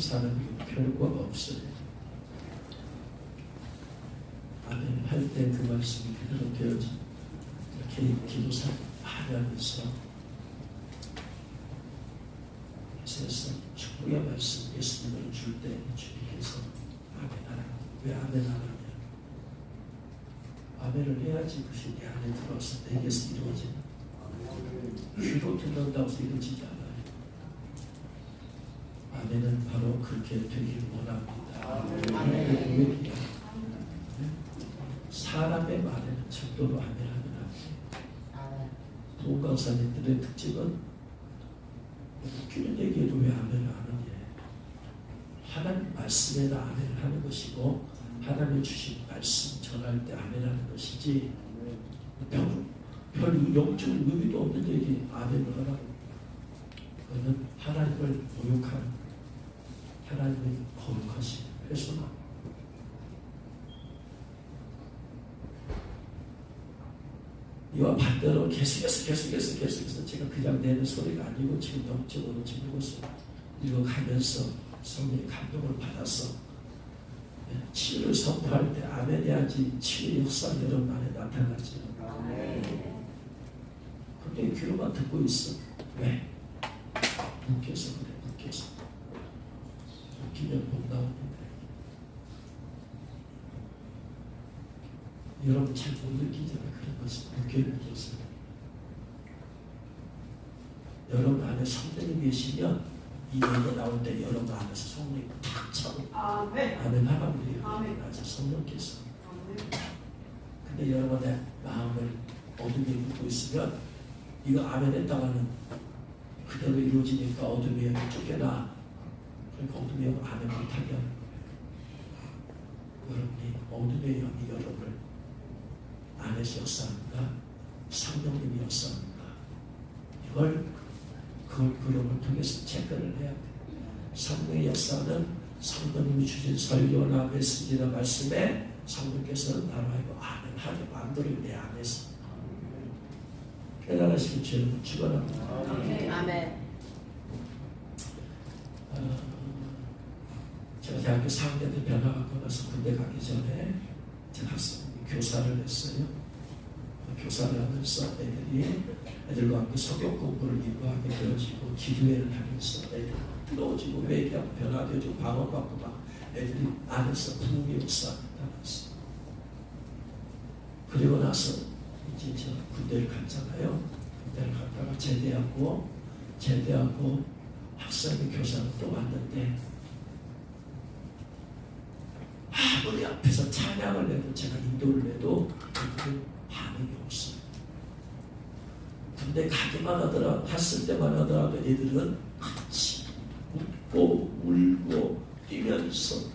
사는 게 별거 없어요. 아멘 할 때 그 말씀이 그대로 되어진 이렇게 기도사 하면서 그래서 축복의 말씀 예수님을 줄 때 주님께서 아멘 하라. 왜 아멘 하라냐? 아멘을 해야지 그것이 내 안에 들어와서 내게서 이루어지는 귀로 듣는다고 해서 이루어지지 않아요. 아멘은 바로 그렇게 되길 원합니다. 아멘. 사람의 말에는 절도로 아멘하면 안 돼요. 보건사님들의 특징은 웃기는 얘기에도 왜 아멘을 안 하냐. 하나님 말씀에다 아멘을 하는 것이고 하나님이 주신 말씀 전할 때 아멘하는 것이지 별 영적 의미도 없는 얘기 아멘을 하라고. 그거는 하나님을 모욕하는 하나님의 거룩하신 훼손함. 이와 반대로 계속해서 제가 그냥 내는 소리가 아니고 지금 영적으로 지금 이것을 읽어가면서 성령의 감동을 받아서 치유를 선포할 때 아멘 해야지 치유의 역사가 여러분 안에 나타나지. 근데 귀로만 듣고 있어. 왜? 묶여서 그래. 묶여서 묶이면 못 나오는데 여러분 잘 못 느끼잖아요. 그런 것을 묶여있는 것을. 여러분 안에 성령이 계시면 이 얘기 나올 때 여러분 안에서 성령이 탁 차고 아멘 하라고요. 아주 성령께서. 근데 여러분의 마음을 어둠에 묻고 있으면 이거 아멘 했다가는 그대로 이루어지니까 어둠의 영이 쫓겨나. 그러니까 어둠의 영을 아멘 못하게 하는 거예요. 여러분이 어둠의 영이 여러분을 안에서 역사합니다. 성령님이 역사합니다. 이걸 그림을 통해서 체크를 해야 돼요. 성령의 역사는 성령님이 주신 설교나 메시지나 말씀에 성령께서 나로 하여금 아멘 하게 만들어요. 내 안에서. 깨달으시길 주님을 축원합니다. 아멘. 제가 대학교 4학년 때 변화받고 나서 군대 가기 전에 제가 교사를 했어요. 교사를 하면서 애들과 함께 성경 공부를 인도하게 되어지고 기도회를 하면서 애들이 뜨거워지고 회개하고 변화되어지고 방언받고 막 애들이 안에서 부흥의 역사를 나타났어요. 그리고 나서 이제 저 군대를 갔잖아요. 군대를 갔다가 제대하고 학생의 교사로 또 왔는데 아무리 앞에서 찬양을 해도 제가 인도를 해도 애들은 반응이 없어요. 군대 가기만 하더라 갔을 때만 하더라도 애들은 같이 웃고 울고 뛰면서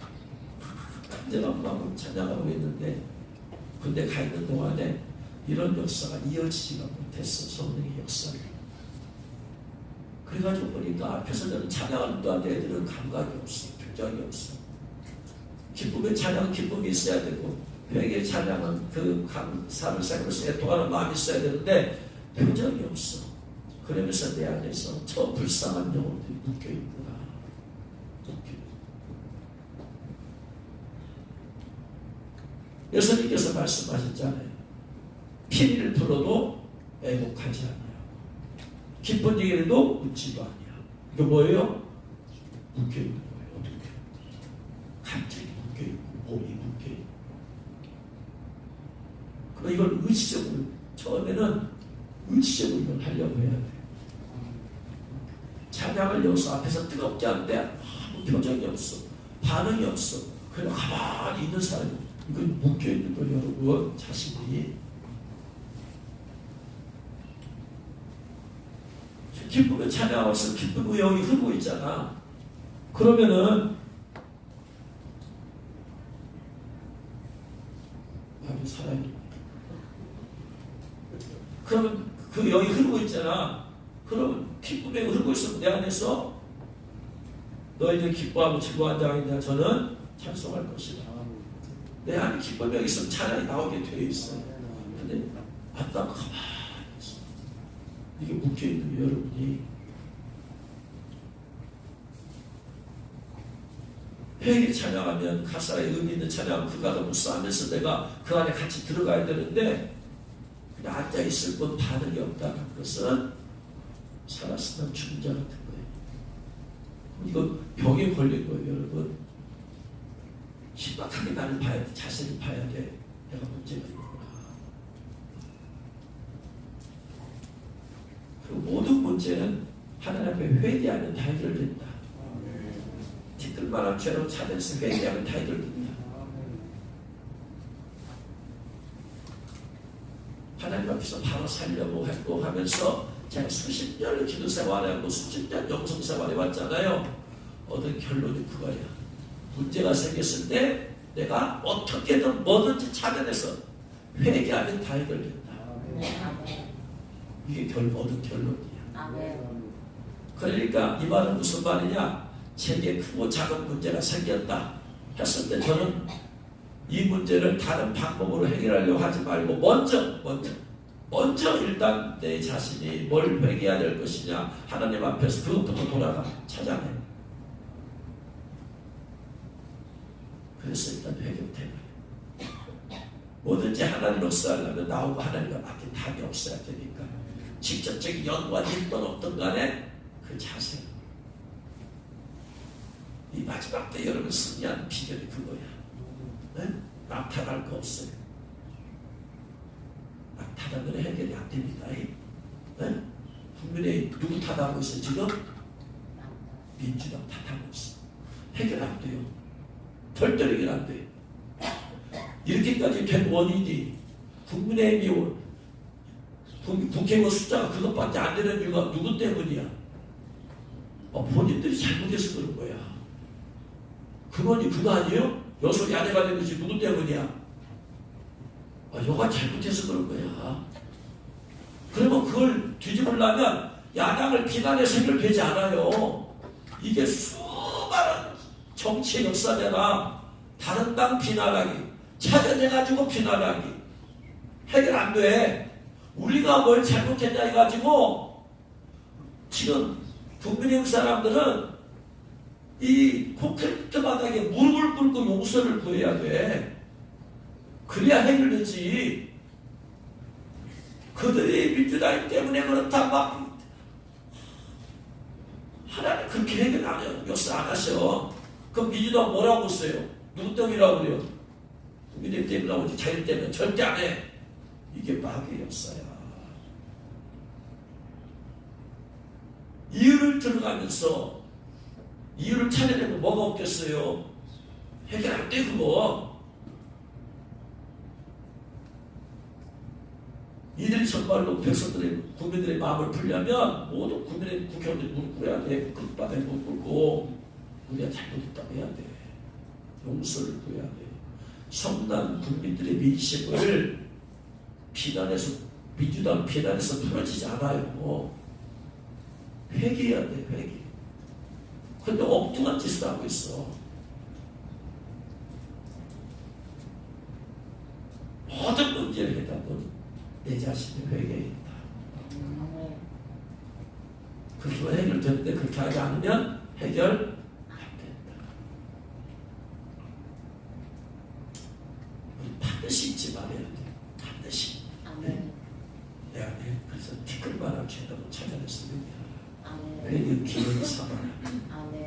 간절한 마음으로 찬양하고 있는데 군대 가 있는 동안에 이런 역사가 이어지지가 못했어. 성령의 역사를. 그래가지고 보니까 앞에서 저는 찬양하는 동안 애들은 감각이 없어. 표정이 없어. 기쁨의 찬양은 기쁨이 있어야 되고 회개의 찬양은 그 감사를 생각해서 애통하는 마음이 있어야 되는데 표정이 없어. 그러면서 내 안에서 저 불쌍한 영혼들이 묶여있구나. 예수님께서 말씀하셨잖아요. 피리를 풀어도 애곡하지 아니하고 기쁜 얘기를 해도 웃지도 아니하고. 이게 뭐예요? 묶여있는 거예요. 어떻게? 감정이 묶여있고 몸이 묶여있고. 그럼 이걸 의지적으로 처음에는 의지적으로 이걸 하려고 해야 돼요. 찬양을 여기서 앞에서 뜨겁게 하는데 아무 표정이 없어. 반응이 없어. 그냥 가만히 있는 사람이 이건 묶여있는 거예요. 여러분 자신이. 기쁨의 찬양하면서 기쁨의 영이 흐르고 있잖아. 그러면은 아주 사람이 그러면 그 영이 흐르고 있잖아. 그럼 기쁨의 영이 흐르고 있으면 내 안에서 너희들 기뻐하고 즐거워한 자가 있냐 저는 찬송할 것이다. 내 안에 기쁨의 영이 있으면 찬양이 나오게 되어 있어요. 근데 아따 가만히 있어. 이게 묶여있는 여러분이 회개 찬양하면 가사에 의미 있는 찬양 그 가사 묵상하면서 내가 그 안에 같이 들어가야 되는데 그냥 앉아있을 뿐 반응이 없다는 것은 살았으면 죽은 자 같은 거예요. 이거 병에 걸린 거예요, 여러분. 심각하게 나를 봐야 돼. 자신을 봐야 돼. 내가 문제가 있구나. 그리고 모든 문제는 하나님 앞에 회개하면 다 해결된다. 티끌만한 죄로 찾아서 회개하면 다 해결된다. 하나님 앞에서 바로 살려고 했고 하면서 제가 수십 년을 기도 생활하고 수십 년 영성 생활해 왔잖아요. 얻은 결론이 그거야. 문제가 생겼을 때 내가 어떻게든 뭐든지 찾아내서 회개하면 다 해결된다. 이게 얻은 결론이야. 그러니까 이 말은 무슨 말이냐? 제게 크고 작은 문제가 생겼다 했을 때 저는 이 문제를 다른 방법으로 해결하려고 하지 말고 먼저 일단 내 자신이 뭘 회개해야 될 것이냐 하나님 앞에서 그것부터 돌아가 찾아내. 그래서 일단 회개부터 뭐든지 하나님 역사하려면 나오고 하나님과 맡긴 답이 없어야 되니까 직접적인 연관이 있든 없든 간에 그 자세. 이 마지막 때 여러분 승리하는 비결이 그거야. 네? 낙타갈 거 없어요. 낙타가면 해결이 안 됩니다. 네? 국민의 누구 탓하고 있어요 지금? 민주당 탓하고 있어. 해결 안 돼요. 절대로 해결 안 돼. 이렇게까지 된 원인이 국민의힘이 국회의원 숫자가 그것밖에 안 되는 이유가 누구 때문이야? 본인들이 잘못해서 그런 거야. 근원이 그거 아니에요? 여소 야대가 된 것이 누구 때문이야? 여가 잘못해서 그런 거야. 그러면 그걸 뒤집으려면 야당을 비난해서 해결되지 않아요. 이게 수많은 정치의 역사잖아. 다른 당 비난하기, 찾아내가지고 비난하기. 해결 안 돼. 우리가 뭘 잘못했냐 해가지고 지금 국민의힘 사람들은 이 콘크리트 바닥에 무릎을 꿇고 용서를 구해야 돼. 그래야 해결되지. 그들이 민주당 때문에 그렇다 막 하나님 그렇게 해결 안 해요. 역사 안 하셔. 그럼 민주당 뭐라고 써요? 누구 때문이라고 그래요? 국민의힘 때문이라고 하지 자유 때문에 절대 안 해. 이게 마귀의 역사야. 이유를 들어가면서 이유를 찾아내면 뭐가 없겠어요? 해결 안 돼 그거. 이들이 정말로 백성들의 국민들의 마음을 풀려면 모든 국민의 국회의원들이 무릎 꿇어야 돼. 그 바닥에 무릎 꿇고 우리가 잘못했다고 해야 돼. 용서를 구해야 돼. 성난 국민들의 민심을 비난해서 민주당 비난해서 풀어지지 않아요. 회개해야 돼. 회개. 근데 엉뚱한 짓을 하고 있어. 모든 문제를 해답은 내 자신의 회개입니다. 그렇게 해결되는데 그렇게 하지 않으면 해결 안 된다. 우리 반드시 잊지 말아야 돼. 반드시. 내 안에 그래서 티끌만한 죄도 찾아냈으면 회개 기회를 삼아라.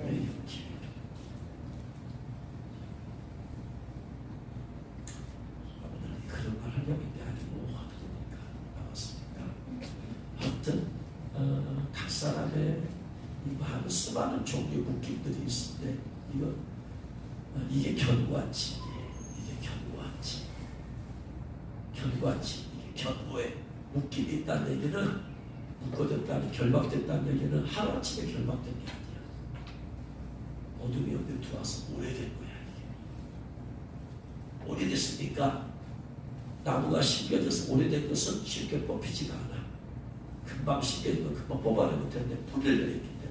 회개 기회. 오늘 그런 말 하려고 했는데 아니고 하도니까 나왔습니다. 하여튼 각 사람의 많은 수많은 종류의 묶임들이 있는데 이게 견고한지 이게 견고한지 이게 견고해 묶임이 있다는 얘기는 묶어졌다는 결박됐다는 얘기는 하루아침에 결박된 게 아니야. 어둠이 옆에 들어와서 오래된 거야. 이게 오래됐으니까 나무가 심겨져서 오래된 것은 쉽게 뽑히지가 않아. 금방 심겨지면 금방 뽑아내면 되는데 뿌리를 내렸기 때문에.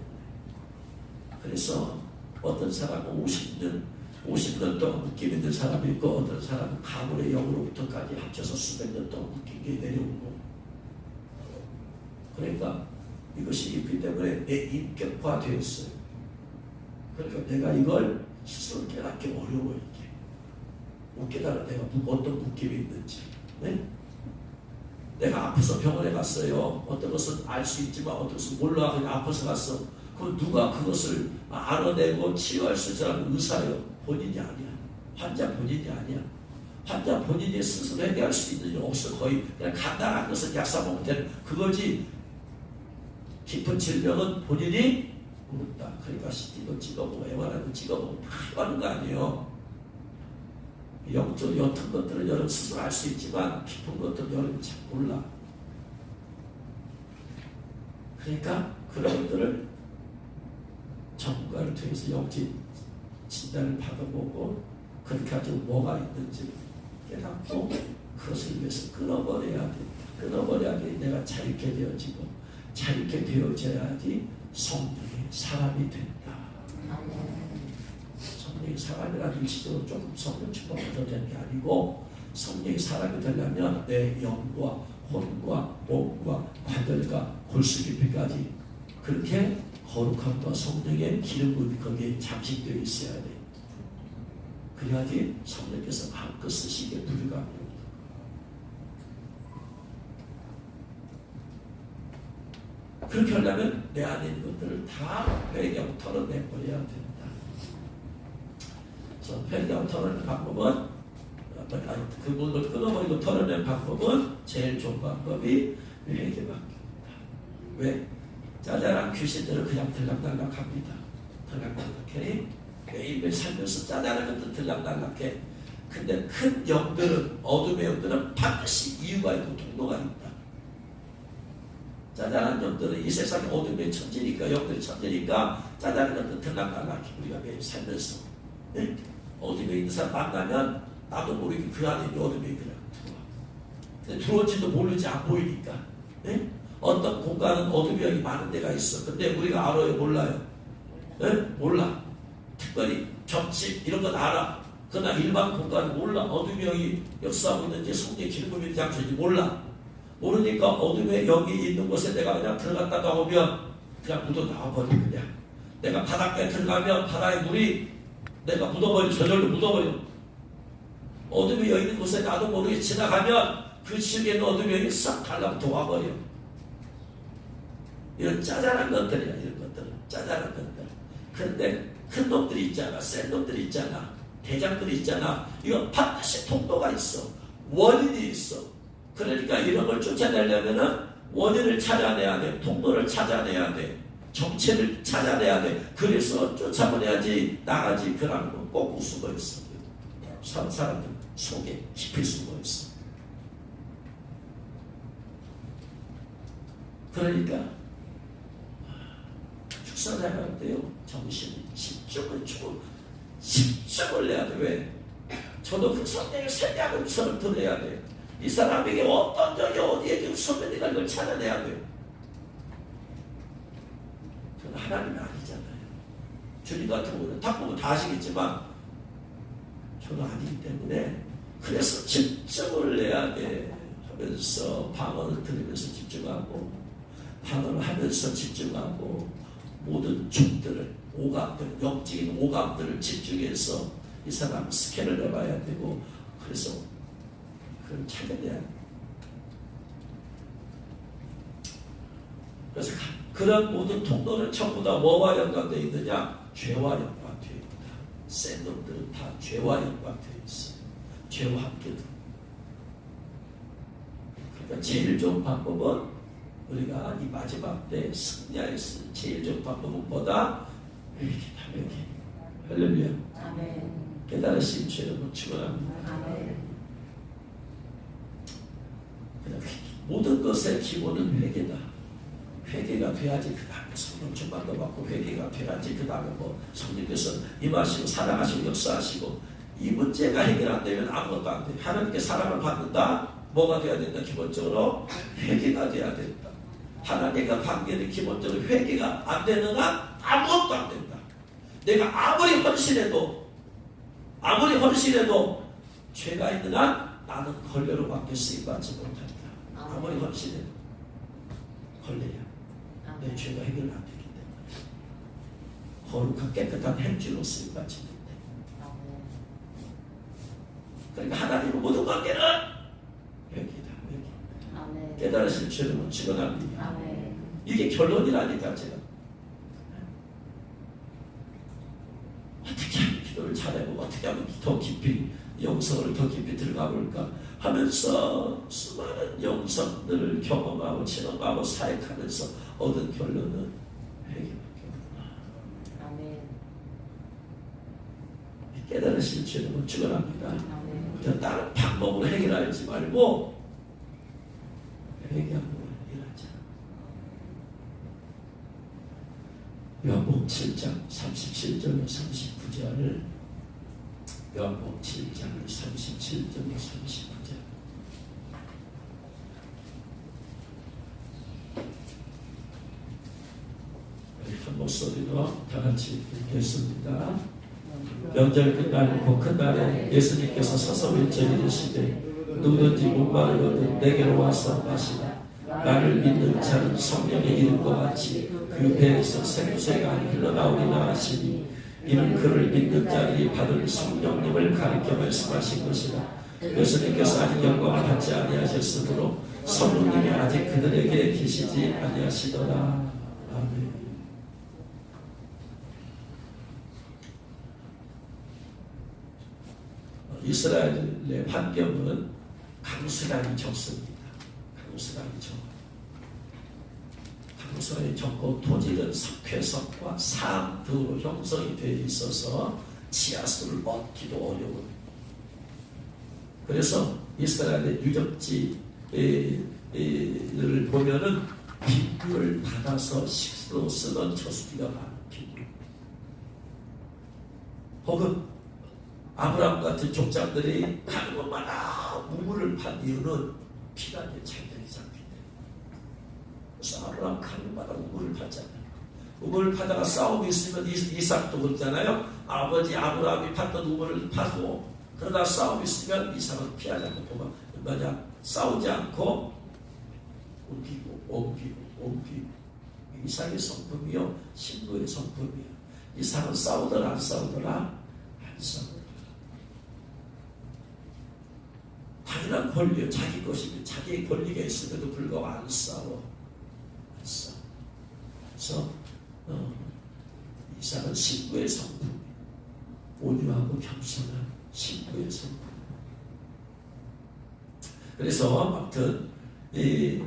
그래서 어떤 사람은 50년 동안 묶임 있는 사람이 있고 어떤 사람은 가물의 영으로부터까지 합쳐서 수백 년 동안 묶인 게 내려오고. 그러니까 이것이 있기 때문에 내 인격화되었어요. 그러니까 내가 이걸 스스로 깨닫기 어려워요. 이게 못 깨달아. 내가 어떤 묶임이 있는지. 네? 내가 아파서 병원에 갔어요. 어떤 것은 알 수 있지만 어떤 것은 몰라. 그냥 아파서 갔어. 그럼 누가 그것을 알아내고 치유할 수 있는 사람은 의사예요. 본인이 아니야. 환자 본인이 아니야. 환자 본인이 스스로 해결할 수 있는 일 없어. 거의 그냥 간단한 것은 약 사 먹으면 되는 그거지. 깊은 질병은 본인이 모른다. 그러니까 CT도 찍어보고 MRI도 찍어보고 다 하는 거 아니에요. 영적 옅은 것들은 여러분 스스로 알 수 있지만 깊은 것들은 여러분이 잘 몰라. 그러니까 그런 것들을 전문가를 통해서 영적 진단을 받아보고 그렇게 가지고 뭐가 있는지 깨닫고 그것을 위해서 끊어버려야 돼. 끊어버려야지 내가 자유케 되어지고 자유케 되어져야지 성령의 사람이 된다. 성령의 사람이라는 일시적으로 조금 성령 축복을 더 되는 게 아니고 성령의 사람이 되려면 내 영과 혼과 몸과 관절과 골수 깊이까지 그렇게 거룩함과 성령의 기름이 거기에 잠식되어 있어야 돼. 그래야지 성령께서 마음껏 쓰시기에 불가합니다. 그렇게 하려면 내 안에 있는 것들을 다 회개하고 털어내버려야 된다. 그래서 회개하고 털어내는 방법은 그분을 끊어버리고 털어내는 방법은 제일 좋은 방법이 회개밖에 없다. 왜? 짜잘한 귀신들은 그냥 들락날락합니다. 들락날락해. 매일매일 살면서 짜잘한 것들 들락날락해. 근데 큰 영들은 어둠의 영들은 반드시 이유가 있고 통로가 있다. 짜잘한 영들은 이 세상에 어둠의 천지니까 영들이 천지니까 짜잘한 것들 들락날락해. 우리가 매일 살면서 네? 어둠에 있는 사람 만나면 나도 모르게 그 안에 있는 어둠이 그냥 들어와. 근데 들어올지도 모르지 안 보이니까. 네? 어떤 공간은 어둠의 영이 많은 데가 있어. 근데 우리가 알아요? 몰라요? 네? 몰라. 특별히 점집 이런 건 알아. 그러나 일반 공간은 몰라. 어둠의 영이 역사하고 있는지 성령의 기름을 믿는 장소인지 몰라. 모르니까 어둠의 영이 있는 곳에 내가 그냥 들어갔다 나오면 그냥 묻어 나와버려. 그냥 내가 바닷가에 들어가면 바다의 물이 내가 묻어버려. 저절로 묻어버려. 어둠이 여 있는 곳에 나도 모르게 지나가면 그 지역에 있는 어둠이 여기 싹 달라붙어 와버려. 이런 짜잘한 것들이야. 이런 것들은 짜잘한 것들. 그런데 큰 놈들이 있잖아. 센 놈들이 있잖아. 대장들이 있잖아. 이건 반드시 통로가 있어. 원인이 있어. 그러니까 이런 걸 쫓아내려면은 원인을 찾아내야 돼. 통로를 찾아내야 돼. 정체를 찾아내야 돼. 그래서 쫓아보내야지 나가지. 그러는 건 꼭 숨어 있어. 사람들 속에 깊이 숨어 있어. 그러니까 축사생활 때요 정신이 집중을 해야 돼. 왜? 저도 그 성령의 세대하고 서를 들어야 돼. 이 사람에게 어떤 적이 어디에 지금 소멸이가 이걸 찾아내야 돼. 저는 하나님이 아니잖아요. 주님 같은 경우는 딱 보면 다 아시겠지만 저는 아니기 때문에 그래서 집중을 해야 돼. 하면서 방언을 들으면서 집중하고 방언을 하면서 집중하고 모든 촉들을 오감들, 영적인 오감들을 집중해서 이 사람 스캔을 해봐야 되고 그래서 그걸 찾아내야 돼. 그래서 그런 모든 통로는 전부 다 뭐와 연관되어 있느냐? 죄와 연관되어 있다. 센 놈들은 다 죄와 연관되어 있어. 죄와 함께 들. 그러니까 제일 좋은 방법은 우리가 이 마지막 때 승리할 수 있는 제일 좋은 방법은 뭐다? 이렇게 다르게. 할렐루야. 아멘. 깨달으신 죄를 축원합니다. 아멘. 모든 것의 기본은 회개다. 회개가 돼야지 그 다음에 성령 충만도 받고 회개가 돼야지 그 다음에 뭐 성령께서 임하시고 사랑하시고 역사하시고 이 문제가 해결 안 되면 아무것도 안 돼. 하나님께 사랑을 받는다. 뭐가 돼야 된다? 기본적으로 회개가 돼야 된다. 하나님과 관계는 기본적으로 회개가 안 되는 한 아무것도 안 된다. 내가 아무리 헌신해도 죄가 있는 한 나는 걸레로 밖에 쓰임받지 못한다. 아무리 헌신해도 걸레야. 내 죄가 해결 안 되기 때문에 거룩한 깨끗한 행주로 쓰임받지 못해. 그러니까 하나님의 모든 관계는 회개다. 회개. 깨달으실 죄는 죽어납니다. 이게 결론이라니까. 제가 어떻게 하면 기도를 잘하고 어떻게 하면 더 깊이 영성을 더 깊이 들어가 볼까 하면서 수많은 영성들을 경험하고 체험하고 사역하면서 얻은 결론은 회개밖에 없구나. 깨달으실 죄는 죽어납니다. 다른 방법으로 해결하지 말고 회개하고 해결하자. 요한복음 7장 37절로 39절을 요한복음 7장 37절로 39절 한 목소리로 다 같이 읽겠습니다. 명절 끝나고 큰 날에 예수님께서 서서 외쳐 이르시되 누구든지 목마르거든 내게로 와서 마시라. 나를 믿는 자는 성령의 이름과 같이 그 배에서 생수가 흘러나오리라 하시니 이는 그를 믿는 자들이 받을 성령님을 가리켜 말씀하신 것이라. 예수님께서 아직 영광을 받지 아니하셨으므로 성령님이 아직 그들에게 계시지 아니하시더라. 아멘. 이스라엘의 환경은 강수량이 적습니다. 강수량이 적고 토지는 석회석과 산 등으로 형성이 되어 있어서 지하수를 얻기도 어려워요. 그래서 이스라엘의 유적지를 보면은 빗물을 받아서 식수로 쓰던 저수지가 많고, 혹은 아브라함 같은 족장들이 가는 곳마다 우물을 판 이유는 피가 이제 잘되지 않기 때문에. 그래서 아브라함 가는 곳마다 우물을 파잖아요. 우물을 파다가 싸움이 있으면 이삭도 그렇잖아요. 아버지 아브라함이 팠던 우물을 파고 그러다 싸움이 있으면 이삭은 피하지 않고 보면 만약 싸우지 않고 옮기고 이삭의 성품이요 신부의 성품이요. 이삭은 싸우더라 안 싸우더라? 안 싸우더라. 당연한 권리요. 자기 것이면 자기의 권리가 있음에도 불구하고 안 싸워. 그래서 이삭은 신부의 성품, 온유하고 겸손한 신부의 성품. 그래서 아무튼 이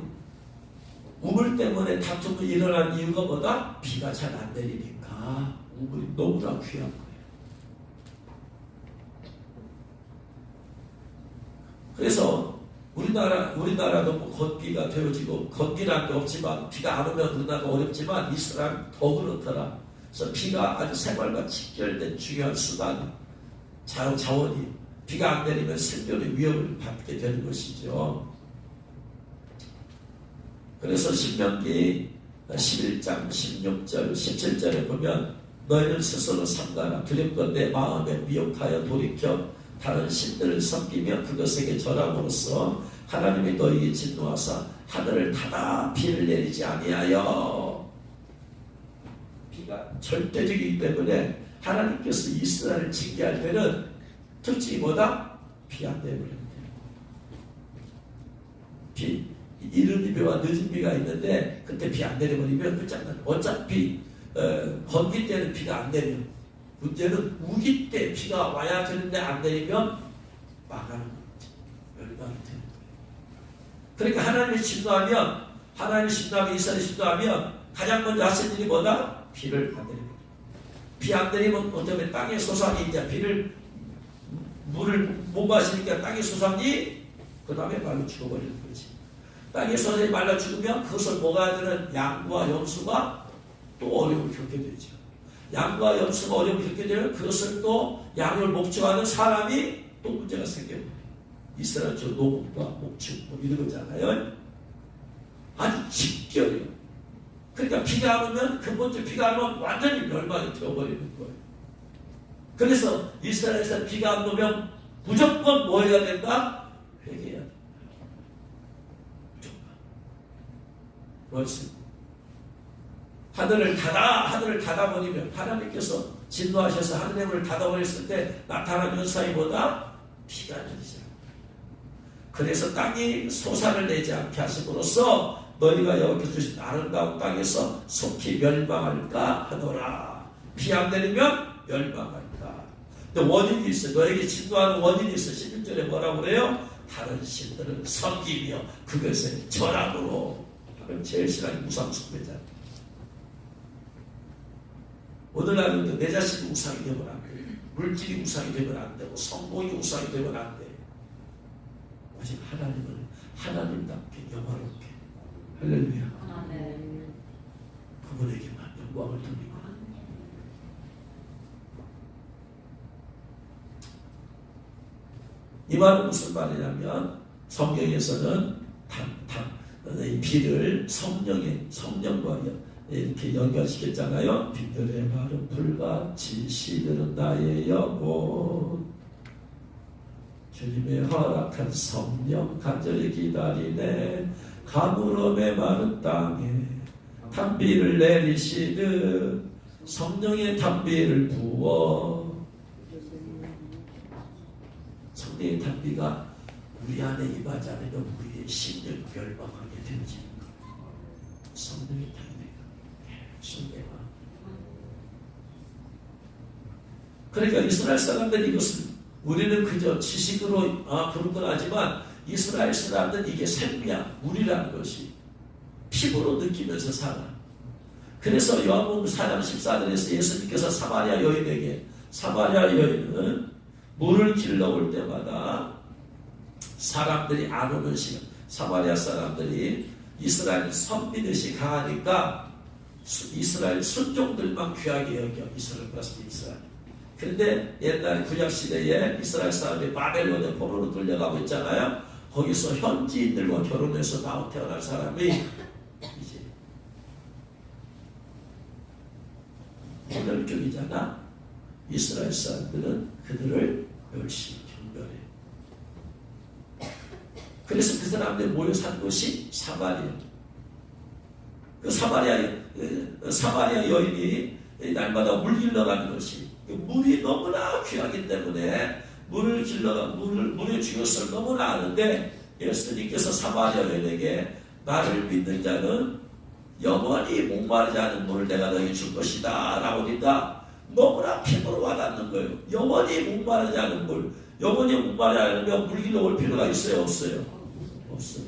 우물 때문에 다툼이 일어난 이유가 뭐다? 비가 잘 안 내리니까 우물이 너무나 귀한 거예요. 그래서 우리나라도 뭐 건기가 되어지고 건기라는 게 없지만 비가 안 오면 우리나라가 어렵지만 이스라엘 더 그렇더라. 그래서 비가 아주 생활과 직결된 중요한 수단, 자원이 비가 안 내리면 생존의 위협을 받게 되는 것이죠. 그래서 신명기 11장 16절 17절에 보면 너희는 스스로 삼가라. 두렵건 내 마음에 미혹하여 돌이켜 다른 신들을 섬기며 그것에게 절함으로써 하나님이 너희에게 진노하사 하늘을 닫아 비를 내리지 아니하여. 비가 절대적이기 때문에 하나님께서 이스라엘을 징계할 때는 특징이 뭐다? 비 안 내버리면 돼요. 비 이른 비와 늦은 비가 있는데 그때 비 안 내려버리면 끝장나요. 어차피 건기 때는 비가 안 내려. 문제는 우기 때 비가 와야 되는데 안 내리면 망하는 거죠. 멸망이 되는 거예요. 그러니까 하나님이 진노하면, 이스라엘이 진노하면 가장 먼저 하신 일이 뭐다? 비를 안 내리는 거죠. 비 안 내리면 어쩌면 땅에 소상이 이제 물을 못 마시니까 땅에 소상이 그 다음에 말로 죽어버리는 거지. 땅에 소상이 말라 죽으면 그것을 먹어야 되는 양과 염소가 또 어려움을 겪게 되죠. 양과 염소가 어려움을 겪게 되면 그것을 또 양을 목축하는 사람이 또 문제가 생겨요. 이스라엘 저 농업과 목축 뭐 이런 거잖아요. 아주 직결이에요. 그러니까 비가 안 오면 근본적으로 비가 안 오면 완전히 멸망이 되어버리는 거예요. 그래서 이스라엘에서 비가 안 오면 무조건 뭐 해야 된다? 회개해야 된다. 무조건. 하늘을 닫아버리면 하나님께서 진노하셔서 하늘의 문을 닫아버렸을 때 나타나는 현상이 뭐다? 피가 내리지 않고. 그래서 땅이 소산을 내지 않게 하심으로써 너희가 여기서 주신 아름다운 땅에서 속히 멸망할까 하노라. 피 안 내리면 멸망할까. 근데 원인이 있어요. 너에게 진도하는 원인이 있어요. 11절에 뭐라고 그래요? 다른 신들을 섬기며 그것을 절함으로. 그건 제일 싫어하는 우상숭배자. 오늘날은 내 자신이 우상이 되면 안 돼. 물질이 우상이 되면 안 되고 성공이 우상이 되면 안 돼. 오직 하나님을 하나님답게 영화롭게. 할렐루야. 그분에게만 영광을 돌리고. 이 말은 무슨 말이냐면 성경에서는 이 비를 성령과 이렇게 연결시켰잖아요. 비들의 말은 불같이 시들은 나의 영혼. 주님의 허락한 성령 간절히 기다리네. 가물음의 마른 땅에 단비를 내리시듯 성령의 단비를 부어. 성령의 단비가 우리 안에 임하지 않으면 우리의 심령이 멸망하게 되지. 성령의 단비가 성령아. 그러니까 이스라엘 사람들이 이것을 우리는 그저 지식으로 그런 건 하지만 이스라엘 사람들은 이게 생명, 물이라는 것이 피부로 느끼면서 살아. 그래서 요한복음 4장 14절에서 예수님께서 사마리아 여인에게, 사마리아 여인은 물을 길러올 때마다 사람들이 안 오는 시간, 사마리아 사람들이 이스라엘 선비듯이 강하니까 이스라엘 순종들만 귀하게 여겨. 이스라엘 플러스 이스라엘. 그런데 옛날 구약시대에 이스라엘 사람들이 바벨론의 포로로 끌려가고 있잖아요. 거기서 현지인들과 결혼해서 태어날 사람이 이제 분열격이잖아. 이스라엘 사람들은 그들을 멸시 경멸해. 그래서 그 사람들이 모여 산 곳이 사마리아. 그 사마리아 여인이 날마다 물 길러가는 것이, 물이 너무나 귀하기 때문에 물의 중요성을 너무나 아는데, 예수님께서 사마리아 여인에게 나를 믿는 자는 영원히 목마르지 않은 물을 내가 너에게 줄 것이다 라고 하니까 너무나 피부로 와닿는 거예요. 영원히 목마르지 않은 물. 영원히 목마르지 않으면 물 길러 올 필요가 있어요? 없어요? 없어요.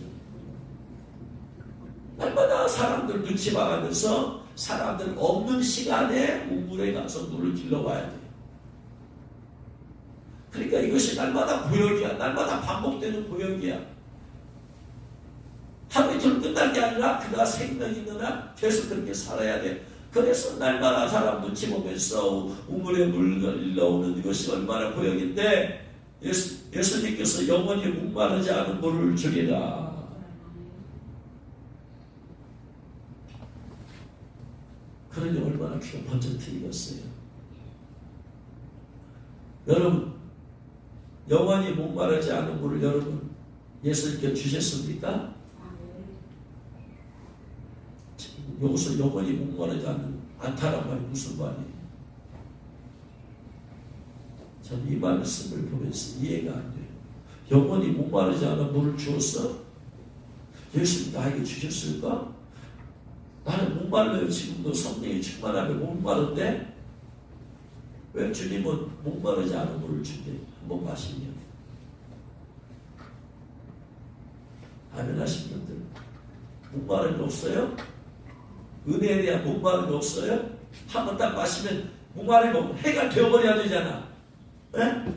날마다 사람들 눈치 봐가면서 사람들 없는 시간에 우물에 가서 물을 길러와야 돼요. 그러니까 이것이 날마다 고역이야. 날마다 반복되는 고역이야. 하루 이틀 끝날 게 아니라 그가 생명이 있는 한 계속 그렇게 살아야 돼. 그래서 날마다 사람 눈치 보면서 우물에 물 길러오는 이것이 얼마나 고역인데, 예수님께서 영원히 목마르지 않은 물을 주리라. 그러니 얼마나 귀가 번쩍 트이겠어요. 여러분, 영원히 목마르지 않은 물을 여러분 예수님께 주셨습니까? 여기서 영원히 목마르지 않다란 말이 무슨 말이에요? 저는 이 말씀을 보면서 이해가 안 돼요. 영원히 목마르지 않은 물을 주었어? 예수님 나에게 주셨을까? 나는 목말라요. 지금도 성령이 충만하면 목마른데 왜 주님은 목마르지 않은 물을 준대? 한번 마시면. 아멘 하신 분들 목마른 거 없어요? 은혜에 대한 목마른 거 없어요? 한번 딱 마시면 목마른 거 해가 되어버려야 되잖아. 네?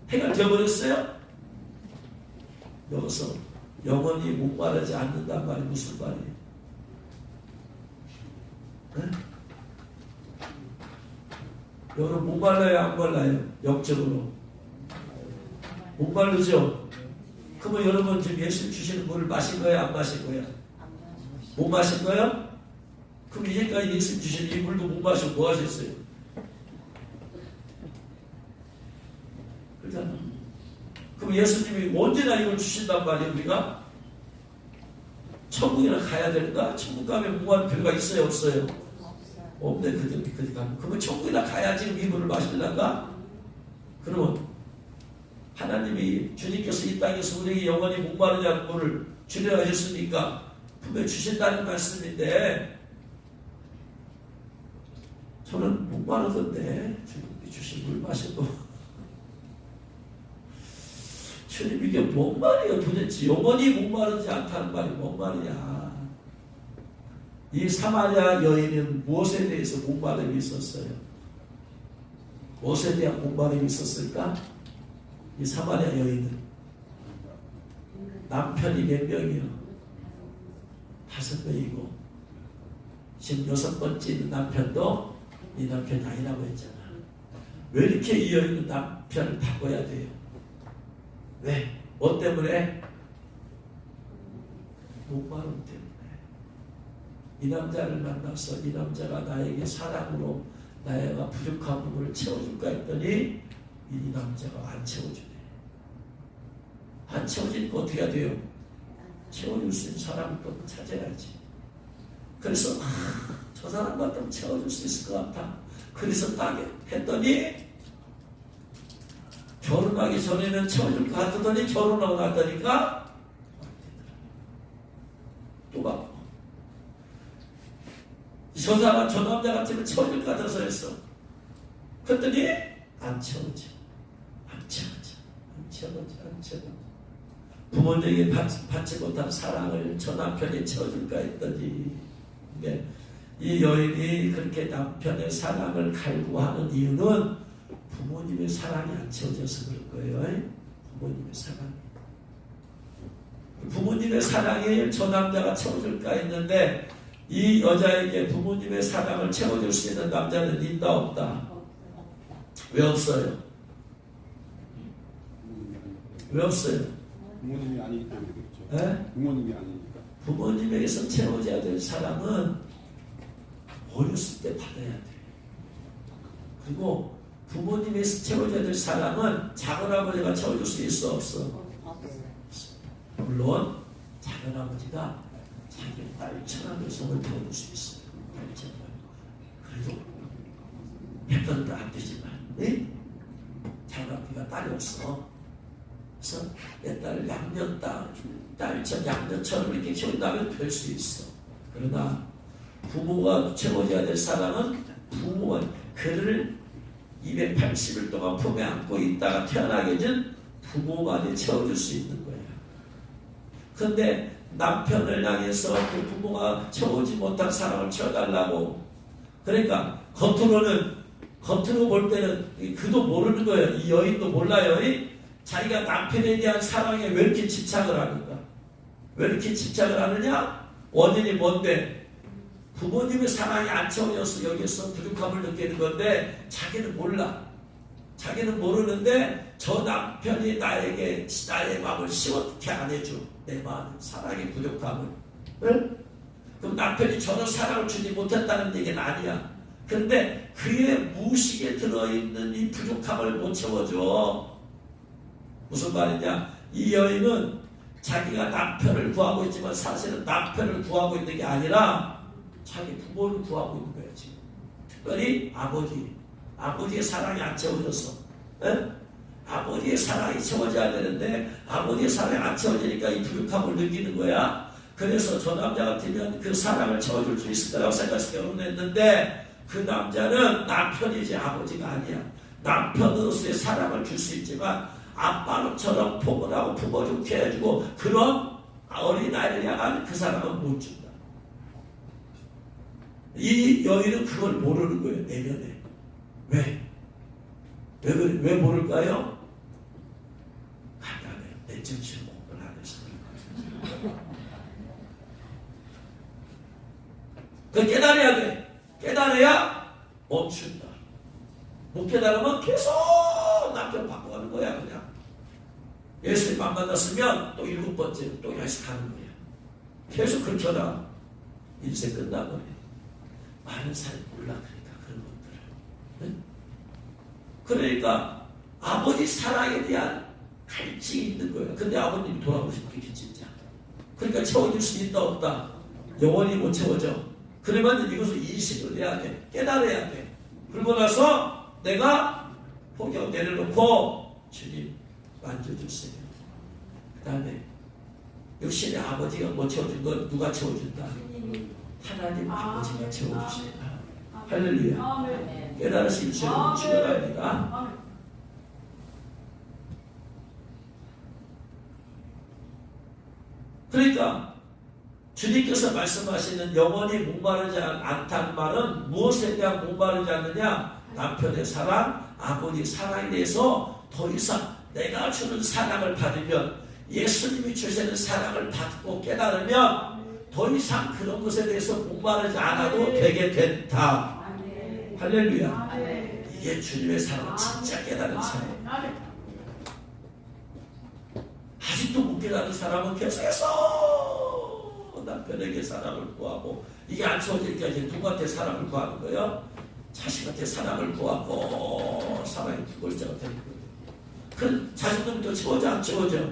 해가 되어버렸어요? 여기서 영원히 목마르지 않는단 말이 무슨 말이에요? 네? 여러분 목말라요? 안 말라요? 영적으로 목마르죠? 그러면 여러분 지금 예수 주시는 물을 마신 거예요? 안 마신 거예요? 못 마신 거예요? 그럼 이제까지 예수 주시는 이 물도 못 마시고 뭐 하셨어요? 그렇잖아. 그럼 예수님이 언제나 이걸 주신단 말이에요? 우리가 천국이나 가야 되는가? 천국 가면 목마를 필요가 있어요? 없어요? 없네. 그러면 천국이나 가야지 이 물을 마실란가? 그러면 하나님이 주님께서 이 땅에서 우리에게 영원히 목마르지 않은 물을 주려 하셨으니까 분명히 주신다는 말씀인데 저는 목마르던데 주님이 주신 물 마셔도 주님 이게 뭔 말이에요 도대체. 영원히 목마르지 않다는 말이 뭔 말이야. 이 사마리아 여인은 무엇에 대해서 목마름이 있었어요? 무엇에 대한 목마름이 있었을까? 이 사마리아 여인은 남편이 몇 명이요? 5명이고 지금 6번째 있는 남편도 이 남편이 아니라고 했잖아. 왜 이렇게 이 여인은 남편을 바꿔야 돼요? 왜? 뭐 때문에? 목마름 때문에. 이 남자를 만나서 이 남자가 나에게 사랑으로 나의 부족한 부분을 채워줄까 했더니 이 남자가 안 채워주네. 안 채워지니까 어떻게 해야 돼요? 채워줄 수 있는 사람을 또 찾아야지. 그래서 저 사람 같으면 채워줄 수 있을 것 같아. 그래서 딱 했더니 결혼하기 전에는 채워줄 것 같더니 결혼하고 났다니까 또 받고 저 사람 저 남자 같으면 채워줄 것 같아서 했어. 그랬더니 안 채워져. 안 채워져. 안 채워져. 안 채워져. 부모님에게 받지 못한 사랑을 저 남편이 채워줄까 했더니 이 여인이 그렇게 남편의 사랑을 갈구하는 이유는 부모님의 사랑이 안 채워져서 그럴 거예요. 부모님의 사랑. 부모님의 사랑이 저 남자가 채워줄까 했는데 이 여자에게 부모님의 사랑을 채워줄 수 있는 남자는 있다 없다? 왜 없어요? 왜 없어요? 부모님이 아니기 때문에 그렇죠. 네? 부모님이 아니니까. 부모님에게서 채워져야 될 사랑은 어렸을 때 받아야 돼. 그리고 부모님에서 채워져야 될 사랑은 작은아버지가 채워줄 수 있어 없어? 물론 작은아버지가 자기 딸처럼 성을 태워줄 수 있어요. 딸처럼. 그래도 100%안 되지만 네? 작은아버지가 딸이 없어. 그래서 내 딸을 딸처럼 양녀처럼 이렇게 키운다면 될 수 있어. 그러나 부모가 채워져야 될 사랑은 부모가 그를 280일 동안 품에 안고 있다가 태어나게 된 부모만이 채워줄 수 있는 거야. 그런데 남편을 향해서 그 부모가 채우지 못한 사랑을 채워달라고. 그러니까 겉으로 볼 때는 그도 모르는 거예요. 이 여인도 몰라요. 자기가 남편에 대한 사랑에 왜 이렇게 집착을 하는가? 왜 이렇게 집착을 하느냐? 원인이 뭔데? 부모님의 사랑이 안 채워져서 여기서 부족함을 느끼는 건데 자기는 몰라. 자기는 모르는데 저 남편이 나의 마음을 시원케 안 해줘. 내 마음, 사랑의 부족함을. 응? 그럼 남편이 전혀 사랑을 주지 못했다는 얘기는 아니야. 그런데 그의 무식에 들어있는 이 부족함을 못 채워줘. 무슨 말이냐? 이 여인은 자기가 남편을 구하고 있지만 사실은 남편을 구하고 있는 게 아니라 자기 부모를 구하고 있는 거야 지금. 특별히 아버지의 사랑이 안 채워져서. 에? 아버지의 사랑이 채워져야 되는데 아버지의 사랑이 안 채워지니까 이 부족함을 느끼는 거야. 그래서 저 남자 같으면 그 사랑을 채워줄 수 있을 거라고 생각해서 결혼했는데 그 남자는 남편이지 아버지가 아니야. 남편으로서의 사랑을 줄 수 있지만 아빠처럼 포근하고 부모 좋게 해주고 그런 어린아이를 향한 그 사랑은 못 준다. 이 여인은 그걸 모르는 거예요. 내면에. 왜 모를까요? 간단해요. 내정신 공부를 안 해서 그걸 깨달아야 돼. 깨달아야 멈춘다. 못 깨달으면 계속 남편 바꿔가는 거야. 그냥 예수님 안 만났으면 또 7번째 또 다시 가는 거야. 계속 그렇게 하다 인생 끝나버려. 많은 사람이 몰라. 그러니까 그런 것들을. 네? 그러니까 아버지 사랑에 대한 갈증이 있는 거예요. 근데 아버님이 돌아오시면 진짜. 그러니까 채워줄 수 있다 없다? 영원히 못 채워져. 그러면 이것을 인식을 해야 돼. 깨달아야 돼. 그러고 나서 내가 포기하고 내려놓고 주님 만져주세요. 그 다음에 역시 내 아버지가 뭐 채워준 건 누가 채워준다? 하나님 아버지가 채워주신다. 할렐루야. 깨달으신 주님 축원합니다. 그러니까 주님께서 말씀하시는 영원히 목마르지 않다는 말은 무엇에 대한 목마르지 않느냐? 남편의 사랑, 아버지 사랑에 대해서 더 이상 내가 주는 사랑을 받으면, 예수님이 주시는 사랑을 받고 깨달으면 더 이상 그런 것에 대해서 목마르지 않아도 되게 된다. 할렐루야. 이게 주님의 사랑을 진짜 깨달은 사람. 아직도 못 깨달은 사람은 계속해서 남편에게 사랑을 구하고, 이게 안 채워질 때까지 누구한테 사랑을 구하는 거예요? 자식한테 사랑을 구하고 사랑의 두골자가 되는 거예요. 그 자식놈도 채워져 안 채워져?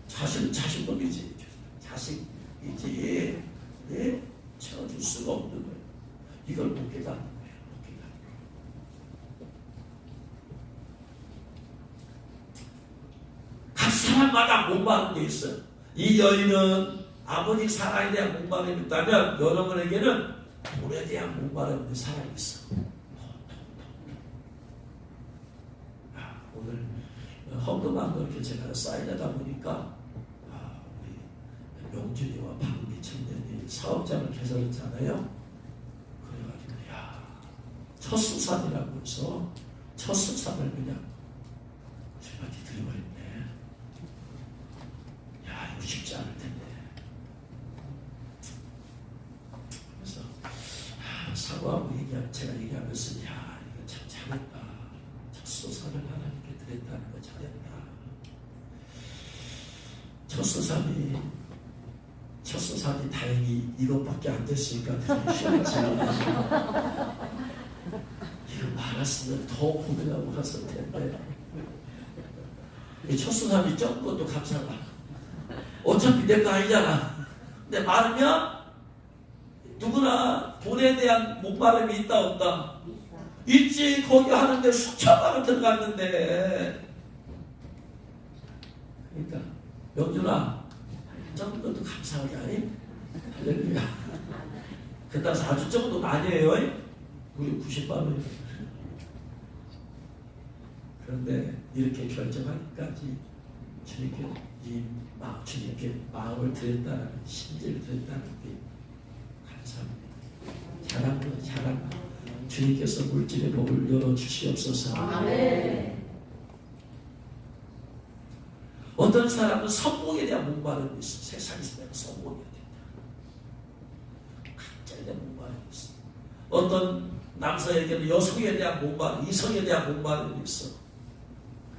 자식놈이지. 자식이지. 네? 채워줄 수가 없는 거예요. 이걸 못 깨닫는 거예요. 못 깨닫는 거예요. 각 사람마다 목마른 게 있어요. 이 여인은 아버지 사랑에 대한 목마름이 있다면, 여러분에게는 돈에 대한 목마름이 살아있어. 오늘 헌금한 거 이렇게 제가 사인하다 보니까 우리 명준이와 박은미 청년이 사업장을 개설했잖아요. 그래가지고 첫 수산이라고 해서 첫 수산을 그냥 저한테 드려버렸네. 이거 쉽지 않을 텐데. 그래서 사과하고 제가 얘기하면서 이거 참 잘했다. 첫 수산을 하나님께 드렸다는 거 잘했다. 첫 수산이 다행히 이것밖에 안 됐으니까 되게 쉬웠지. 이거 많았으면 더 고민하고 갔을 텐데. 첫 수산이 적은 것도 감사하다. 어차피 내 거 아니잖아. 근데 많으면 누구나 돈에 대한 목마름이 있다 없다? 있지. 거기 하는데 수천만 원 들어갔는데. 그러니까 명준아, 적은 것도 감사하게 하니? 할렐루야. 그따라서 아주 적은 돈 아니에요. 우리 90만 원이에요. 그런데 이렇게 결정하기까지 주님께 마음을 드렸다는, 심지를 드렸다는 게 감사합니다. 잘한 거예요. 잘한 거. 주님께서 물질의 복을 열어주시옵소서. 아멘. 어떤 사람은 성공에 대한 목마름이 있어. 세상에서 내가 성공해야 된다. 각자에 대한 목마름이 있어. 어떤 남성에게는 여성에 대한 목마름, 이성에 대한 목마름이 있어.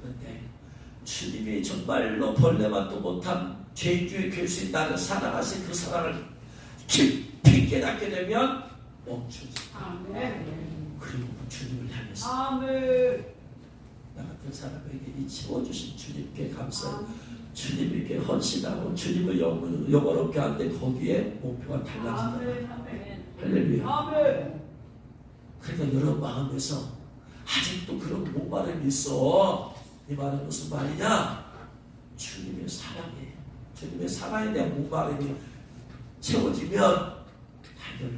그런데 주님이 정말로 벌레만도 못한 죄인 중에 괴수인 나를 사랑하신 그 사랑을 깊이 깨닫게 되면 멈추지. 아멘. 그리고 주님을 향해서 아멘. 나 같은 사람에게 이 채워주신 주님께 감사하고 주님에게 헌신하고 주님을 영원롭게 하는데 거기에 목표가 달라진다. 할렐루야. 아멘. 그러니까 여러분 마음에서 아직도 그런 목마름이 있어. 이 말은 무슨 말이냐? 주님의 사랑에, 주님의 사랑에 대한 목마름이 채워지면 해결해.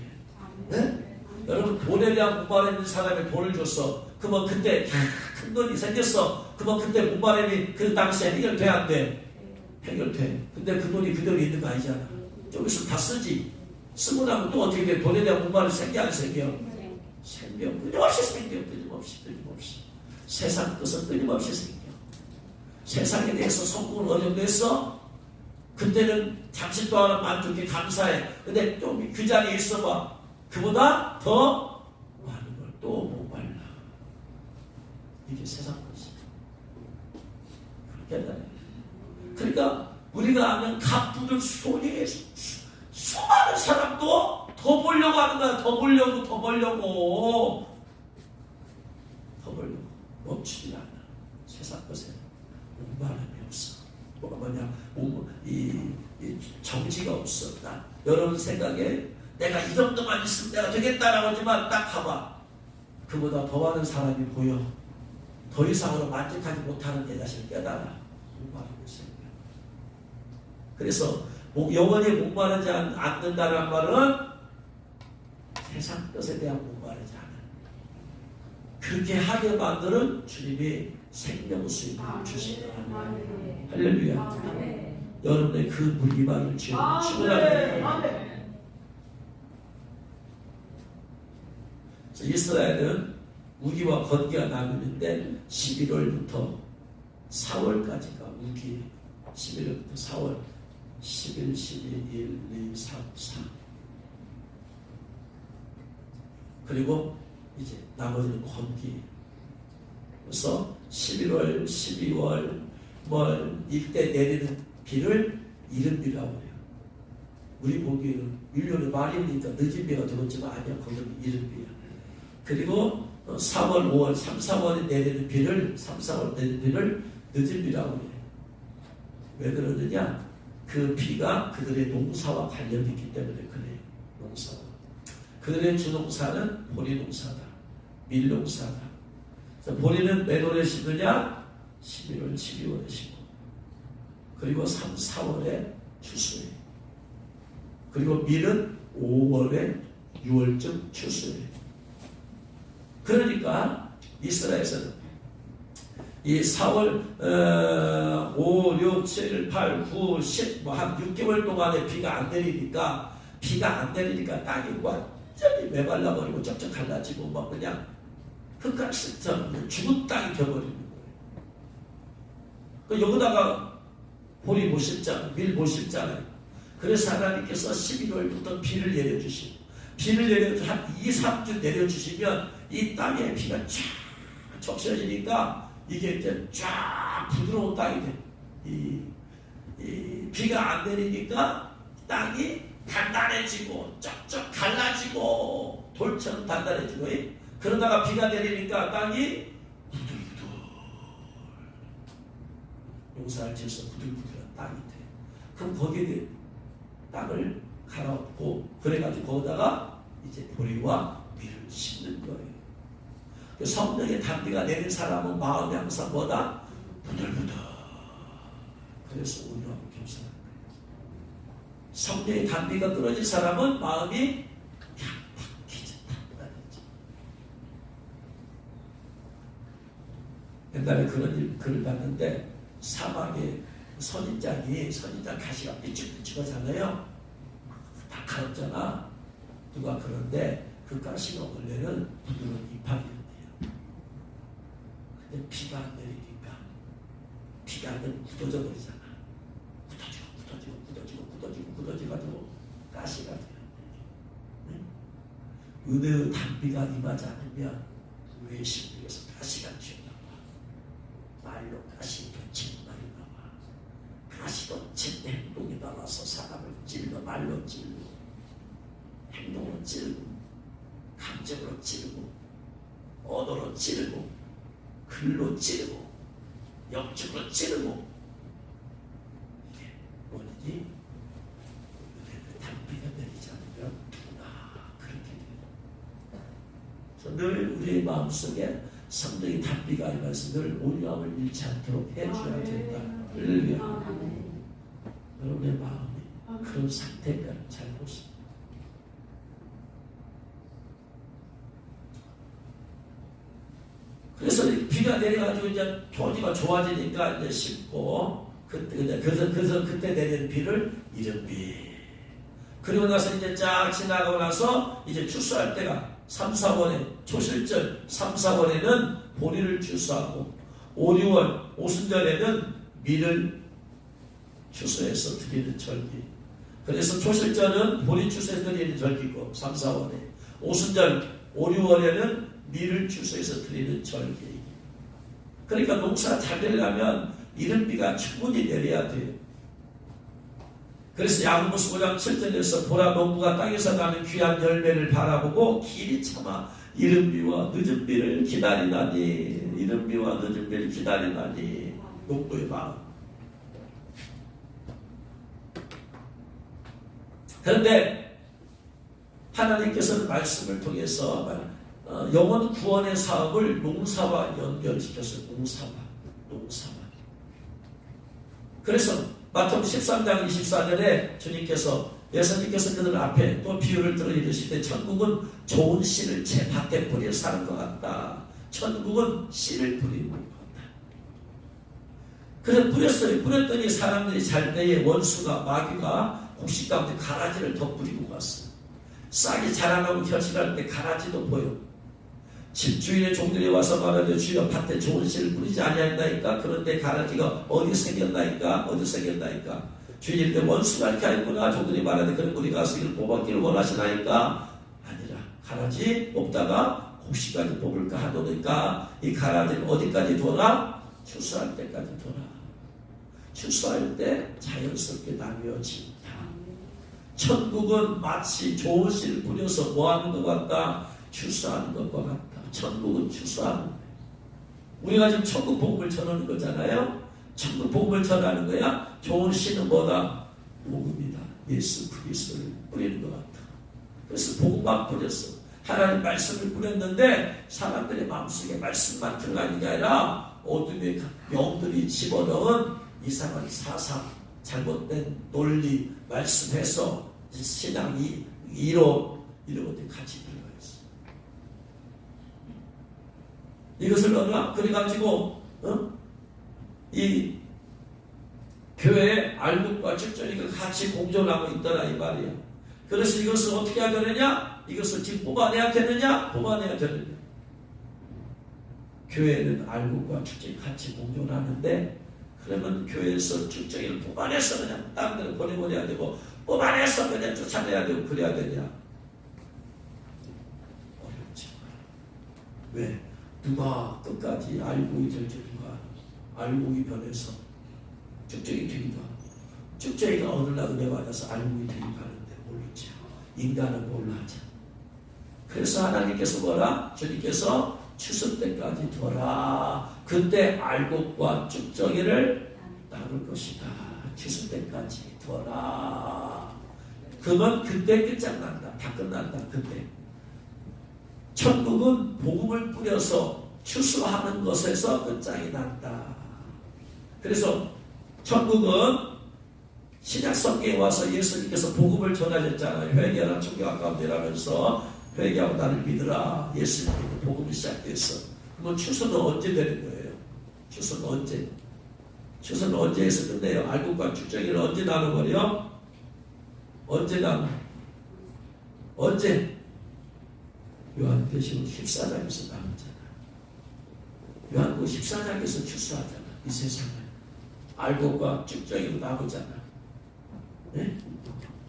네? 여러분 돈에 대한 목마름이 있는 사람이 돈을 줬어. 그러면 그때 큰 돈이 생겼어. 그러면 그때 목마름이 그 당시에 해결돼 안 돼? 해결돼. 근데 그 돈이 그대로 있는 거 아니잖아. 좀 있으면 다 쓰지. 쓰고 나면 또 어떻게 돼? 돈에 대한 목마름이 생겨 안 생겨? 생겨. 끊임없이 생겨. 끊임없이. 세상 것은 끊임없이 생겨. 세상에 대해서 성공을 어느 정도 했어? 그때는 잠시 동안 만족해 감사해. 근데 좀 그 자리에 있어봐. 그보다 더 많은 걸 또 목말라. 이게 세상 것이야. 그렇게 된다. 그러니까 우리가 아는 갑부들 속에 수많은 사람도 더 보려고 하는 거야. 더 보려고. 멈추지 않아. 세상 것에 목마름이 없어. 뭐냐? 이 정지가 없어. 여러분 생각에 내가 이 정도만 있으면 내가 되겠다라고 하지만 딱 가봐. 그보다 더 많은 사람이 보여. 더 이상으로 만족하지 못하는 내 자신을 깨달아. 목마르고 있어요. 그래서 영원히 목마르지 않는다는 말은 세상 것에 대한 목마르지 않아. 그렇게 하게 만드는 주님이 생명수입을 주시다. 할렐루야. 여러분의 그 무기만을 축원합니다. 이스라엘은 우기와 건기가 나누는데 11월부터 4월까지가 우기, 11월부터 4월 11, 12, 1, 2, 3, 4 그리고 이제 나머지는 건기. 그래서 11월, 12월 이때 내리는 비를 이른비라고 해요. 우리 보기에는 1년에 말이니까 늦은 비가 되겠지만 아니야. 거기는 이른비야. 그리고 4월, 5월, 3, 4월에 내리는 비를 3, 4월 내리는 비를 늦은 비라고 해요. 왜 그러느냐? 그 비가 그들의 농사와 관련이 있기 때문에 그래요. 농사와. 그들의 주농사는 보리농사다. 밀농사다. 보리는 몇 월에 심느냐? 11월, 12월에 심어. 그리고 3, 4월에 추수해. 그리고 밀은 5월에 6월쯤 추수해. 그러니까 이스라엘에서는 이 4월 5, 6, 7, 8, 9, 10 한 6개월 동안에 비가 안 내리니까 땅이 완전히 메말라버리고 쩍쩍 갈라지고 막 그냥 흙같이 죽은 땅이 되어버리는 거예요. 여기다가 보리 못 심잖아요. 밀 못 심잖아요. 그래서 하나님께서 11월부터 비를 내려주시고 비를 내려주시고 한 2, 3주 내려주시면 이 땅에 비가 쫙 적셔지니까 이게 이제 쫙 부드러운 땅이 돼. 이 비가 안 내리니까 땅이 단단해지고 쩍쩍 갈라지고 돌처럼 단단해지고 그러다가 비가 내리니까 땅이 부들부들 농사를 지어서 부들부들한 땅이 돼. 그럼 거기에 땅을 갈아엎고 그래가지고 거기다가 이제 보리와 밀을 심는 거예요. 성령의 단비가 내린 사람은 마음이 항상 뭐다? 부들부들. 그래서 우리하고 겸손한 거예요. 성령의 단비가 끊어진 사람은 마음이 옛날에 그런 글을 봤는데 사막에 선인장 가시가 삐쭉삐쭉하잖아요. 다 가렵잖아. 누가 그런데 그 가시가 원래는 부드러운 이파리였대요. 근데 비가 안 내리니까 비가 안 내리면 굳어져 버리잖아. 굳어지고 가시가 돼요. 은혜의 단비가 임하지 않으면 왜 신비에서 가시가 튀어나와. 말로 가시 던지는 말이 나와. 가시 던진 행동이 나와서 사람을 찔러 말로 찔러 행동으로 찌르고 감정으로 찌르고 언어로 찌르고 글로 찌르고 영적으로 찌르고 이게 원인이 단비가 내리지 않으면 그렇게 돼요. 그래서 늘 우리의 마음속에 성령의 단비가 임해서 늘 온유함을 잃지 않도록 해줘야 된다. 할렐루야. 여러분의 마음이 그런 상태면 잘 보십니다. 그래서 비가 내려가지고 이제 토지가 좋아지니까 이제 심고 그래서 그때 내리는 비를 이른비. 그리고 나서 이제 쫙 지나가고 나서 이제 추수할 때가 3, 4월에 초실절 3, 4월에는 보리를 추수하고 5, 6월 오순절에는 밀을 추수해서 드리는 절기. 그래서 초실절은 보리 추수해서 드리는 절기고 3, 4월에 오순절 5, 6월에는 밀을 추수해서 드리는 절기. 그러니까 농사가 잘 되려면 이른비가 충분히 내려야 돼요. 그래서 야고보서 5장 7절에서 보라 농부가 땅에서 나는 귀한 열매를 바라보고 길이 참아 이른비와 늦은비를 기다리나니 이른비와 늦은비를 기다리나니 농부의 마음. 그런데 하나님께서는 말씀을 통해서 영원 구원의 사업을 농사와 연결시켰어요. 농사와. 그래서 마태복음 13장 24절에 예수님께서 그들 앞에 또 비유를 들어 이르시되 천국은 좋은 씨를 제 밭에 뿌려 사는 것 같다. 천국은 씨를 뿌리는 것 같다. 그래서 뿌렸어요. 뿌렸더니 사람들이 잘 때에 원수가 마귀가 곡식 가운데 가라지를 더 뿌리고 갔어요. 싹이 자라나고 결실할 때 가라지도 보여. 집주인의 종들이 와서 말하되 주여 밭에 좋은 씨를 뿌리지 아니하였나이까. 그런데 가라지가 어디 생겼나이까. 주인이 이르되 원수가 이렇게 하였구나. 종들이 말하되 그럼 우리가 이를 뽑았기를 원하시나이까. 아니라 가라지 뽑다가 곡식까지 뽑을까 하노니까 이 가라지는 어디까지 둬라? 추수할 때까지 둬라. 추수할 때 자연스럽게 나뉘어진다. 천국은 마치 좋은 씨를 뿌려서 뭐하는 것 같다? 추수하는 것과 같다. 천국은 추수하는 거예요. 우리가 지금 천국 복음을 전하는 거잖아요. 천국 복음을 전하는 거야. 좋은 씨는 뭐다? 복음이다. 예수 그리스도를 뿌리는 것 같다. 그래서 복음만 뿌렸어. 하나님 말씀을 뿌렸는데 사람들의 마음속에 말씀만 들어가는 게 아니라 어둠의 영들이 집어넣은 이상한 사상, 잘못된 논리, 말씀해서 신앙 이론 이런 것들이 같이 들어가 있어. 이것을 얻어 그래가지고 이 교회에 알곡과 축전이가 같이 공존하고 있더라 이 말이야. 그래서 이것을 어떻게 해야 되느냐? 이것을 지금 뽑아내야 되느냐? 뽑아내야 되느냐? 교회는 알곡과 축전이 같이 공존하는데 그러면 교회에서 축전이를 뽑아내서 그냥 다른 데로 보내버려야 되고 뽑아내서 그냥 쫓아내야 되고 그래야 되냐? 어렵지. 왜? 누가 끝까지 알곡이 될지 누가 알곡이 변해서 축전이 되기도 하고 축전이가 어느 날 은혜 받아서 알곡이 되기도 하는데 모르지. 인간은 몰라하지. 그래서 하나님께서 뭐라? 주님께서 추수 때까지 둬라. 그때 알곡과 쭉정이를 나눌 것이다. 추수 때까지 둬라. 그러면 그때 끝장난다. 다 끝난다. 그때. 천국은 복음을 뿌려서 추수하는 것에서 끝장이 난다. 그래서 천국은 신약 성경에 와서 예수님께서 복음을 전하셨잖아요. 회개하라 총격 가운데라면서 회개하고 나를 믿으라. 예수님의 복음이 시작됐어. 그럼 추수는 언제 되는 거예요? 추수는 언제? 추수는 언제 해서 끝내요? 알곡과 축정이를 언제 나눠버려? 언제 나눠? 언제? 요한계시록 14장에서 나누잖아. 요한계시록 14장에서 추수하잖아. 이 세상을. 알곡과 축정이로 나누잖아. 네?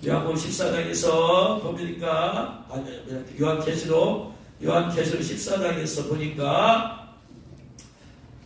요한복음 14장에서 보니까 요한계시록 14장에서 보니까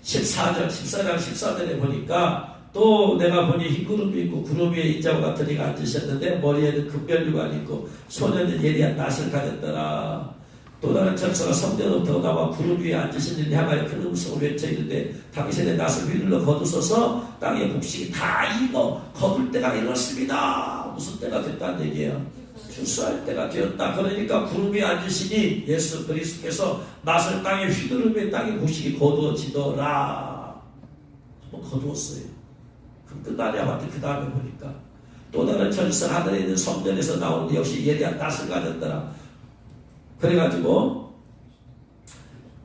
14장 14절에 보니까 또 내가 보니 흰 구름이 있고 구름 위에 인자와 같은 이가 앉으셨는데 머리에는 금별류관이 있고 손에는 예리한 낫을 가졌더라. 또 다른 천사가 성전으로부터 나와 구름 위에 앉으신 이를 향하여 큰 음성으로 외쳐 이르되 당신의 낫을 휘둘러 거두소서 땅의 곡식이 다 익어 거둘 때가 이렇습니다. 무슨 때가 됐다는 얘기예요? 추수할 때가 되었다. 그러니까 구름 위에 앉으시니 예수 그리스도께서 낫을 땅에 휘두르며 땅의 곡식이 거두어지더라. 한번 거두었어요. 그럼 끝나냐 봤더니 그 다음에 보니까 또 다른 천사 하늘에 있는 성전에서 나오는 역시 예리한 낫을 가졌더라. 그래가지고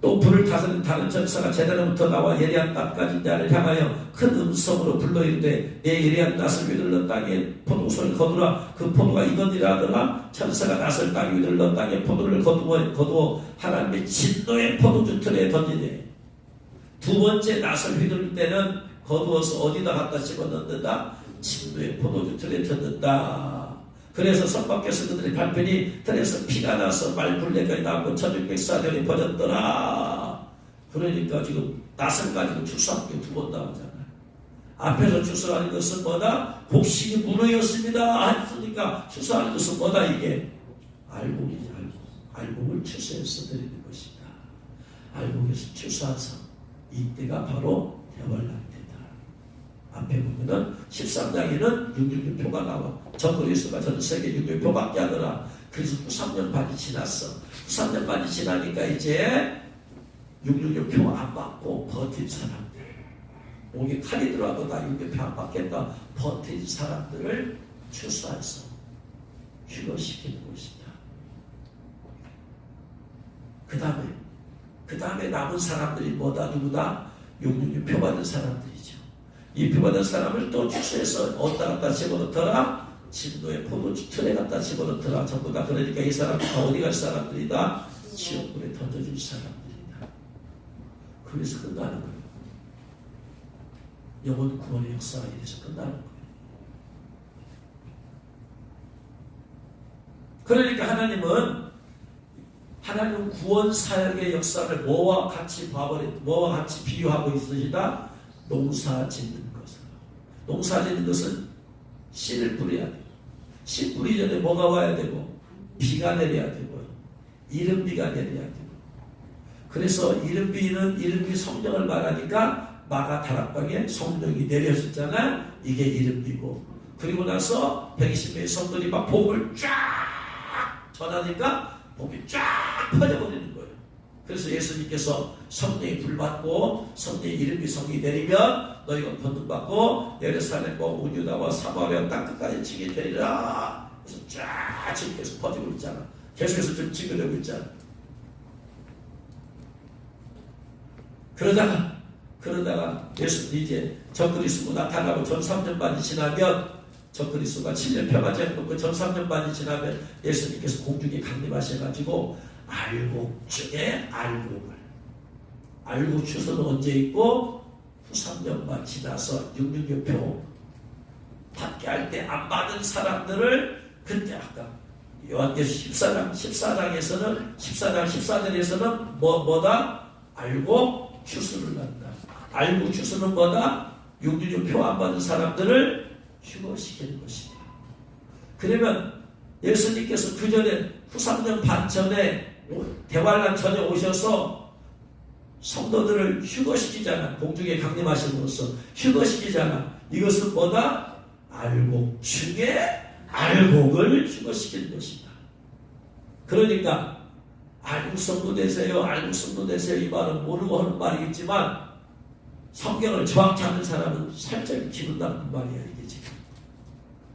또 불을 타서는 다른 천사가 제단으로부터 나와 예리한 낫까지 나를 향하여 큰 음성으로 불러 이르되 내 예리한 낫을 휘둘러 땅에 포도송을 거두라. 그 포도가 이거니라 하더라. 천사가 낫을 땅에 휘둘러 땅에 포도를 거두어 하나님의 진노의 포도주 틀에 던지네. 두 번째 낫을 휘둘 때는 거두어서 어디다 갖다 집어넣는다? 진노의 포도주 틀에 던진다. 그래서 성 밖에서 그들의 발편이 틀에서 피가 나서 말불레까지 나고 1604년이 퍼졌더라. 그러니까 지금 낫을 가지고 추수한 게 두 번 나오잖아요. 앞에서 추수하는 것은 뭐다? 곡식이 무너졌습니다 했으니까 추수하는 것은 뭐다? 이게 알곡이지. 알곡을 추수해서 드리는 것이다. 알곡에서 추수해서 이때가 바로 대환란 앞에 보면은 13장에는 666표가 나와. 전 그리스도가 전 세계 666표밖에 하더라. 그래서 93년 반이 지났어. 93년 반이 지나니까 이제 666표 안 받고 버틴 사람들. 목에 칼이 들어와도 나 율법에 안 받겠다 버티는 사람들을 추수해서 휴거시키는 것이다. 그 다음에 남은 사람들이 뭐다? 누구다? 666표 받은 사람들이죠. 이 표 받은 사람을 또 추수해서 어디다 갖다 집어넣더라? 진도의 포도주 틀에 갖다 집어넣더라. 전부 다. 그러니까 이 사람이 다 어디 갈 사람들이다? 지옥불에 던져줄 사람들이다. 그래서 끝나는 거예요. 영혼 구원의 역사가 이래서 끝나는 거예요. 그러니까 하나님은 구원 사역의 역사를 뭐와 같이 비유하고 있으시다? 농사 짓는 것으로. 농사 짓는 것은 씨를 뿌려야 돼요. 씨 뿌리기 전에 뭐가 와야 되고 비가 내려야 되고 이른비가 내려야 되고. 그래서 이른비 성령을 말하니까 마가 다락방에 성령이 내려졌잖아요. 이게 이른비고. 그리고 나서 120명의 성도들이 막 복음을 쫙 전하니까 복이 쫙 퍼져버리는 거예요. 그래서 예수님께서 성령이 불받고 성령의 이름이 성이 내리면 너희가 권능받고 예루살렘과 온 유다와 사마리아 땅 끝까지 지게 되리라. 그래서 쫙 지금 계속 퍼지고 있잖아. 계속해서 좀 지켜내고 있잖아. 그러다가 예수님 이제 적그리스도 나타나고 전 3년반이 지나면 적그리스도가 7년 평화제 해놓고 전 3년반이 지나면 예수님께서 공중에 강림하셔가지고 알곡 중에 알곡 추수는 언제 있고 후 3년반 지나서 666표 받게 할 때 안 받은 사람들을 그때 아까 요한계시록 14장에서는 14절에서는 뭐다? 알곡 추수를 한다. 알곡 추수는 뭐다? 666표 안 받은 사람들을 휴거시키는 것이다. 그러면 예수님께서 그 전에 후 3년 반 전에 대환란 전에 오셔서 성도들을 휴거시키잖아. 공중에 강림하심으로써 휴거시키잖아. 이것은 뭐다? 알곡 중에 알곡을 휴거시키는 것이다. 그러니까 알곡 성도 되세요. 알곡 성도 되세요. 이 말은 모르고 하는 말이겠지만 성경을 정확히 아는 사람은 살짝 기분 나쁜 말이야 이게 지금.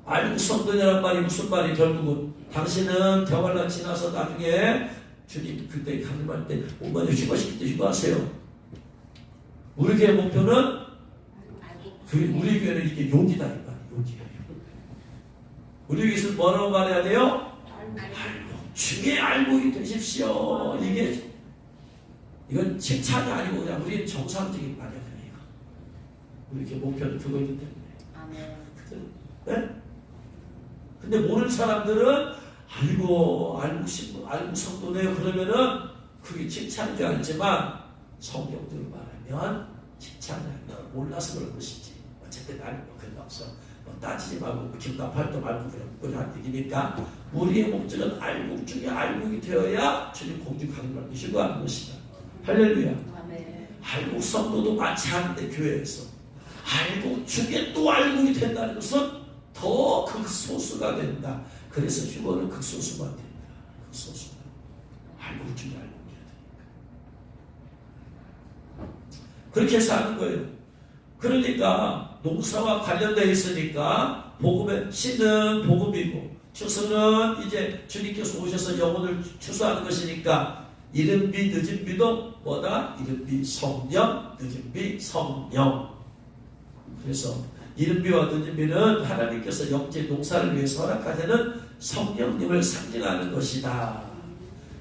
알곡 성도냐는 말이 무슨 말이 결국은 당신은 대환란 지나서 나중에 주님 그때 강림할 때 오만에 휴거시킬 때 휴거하세요. 우리 교회 목표는 우리 교회는 이게 욕이다 이 말이야. 욕이야. 우리 교회에서 뭐라고 말해야 돼요? 알곡 중에 알곡이 되십시오. 이건 칭찬이 아니고 그냥 우리의 정상적인 말이야. 우리 교회 목표는 그거이기 때문에. 네? 근데 모르는 사람들은 알고 성도네요. 그러면은 그게 칭찬인 줄 알지만 성경대로 말하면 칭찬이 아니라 몰라서 그런 것이지. 어쨌든 알고 그런 거 없어. 따지지 말고 김답할도 말고 그냥 한 얘기니까 우리의 목적은 알곡 중에 알곡이 되어야 주님 공중 강림을 휴거하는 것이다. 할렐루야. 알곡 성도도 많지 않은데 교회에서 알곡 중에 또 알곡이 된다는 것은 더 극소수가 된다. 그래서 휴거는 극소수만 된다. 극소수만. 알곡 중에 알곡이야 되니까. 그렇게 해서 하는 거예요. 그러니까 농사와 관련되어 있으니까 복음의 씨는 복음이고 추수는 이제 주님께서 오셔서 영혼을 추수하는 것이니까 이른비 늦은비도 뭐다? 이른비 성령, 늦은비 성령. 그래서 이른비와 늦은비는 하나님께서 영재 농사를 위해서 허락하시는 성령님을 상징하는 것이다.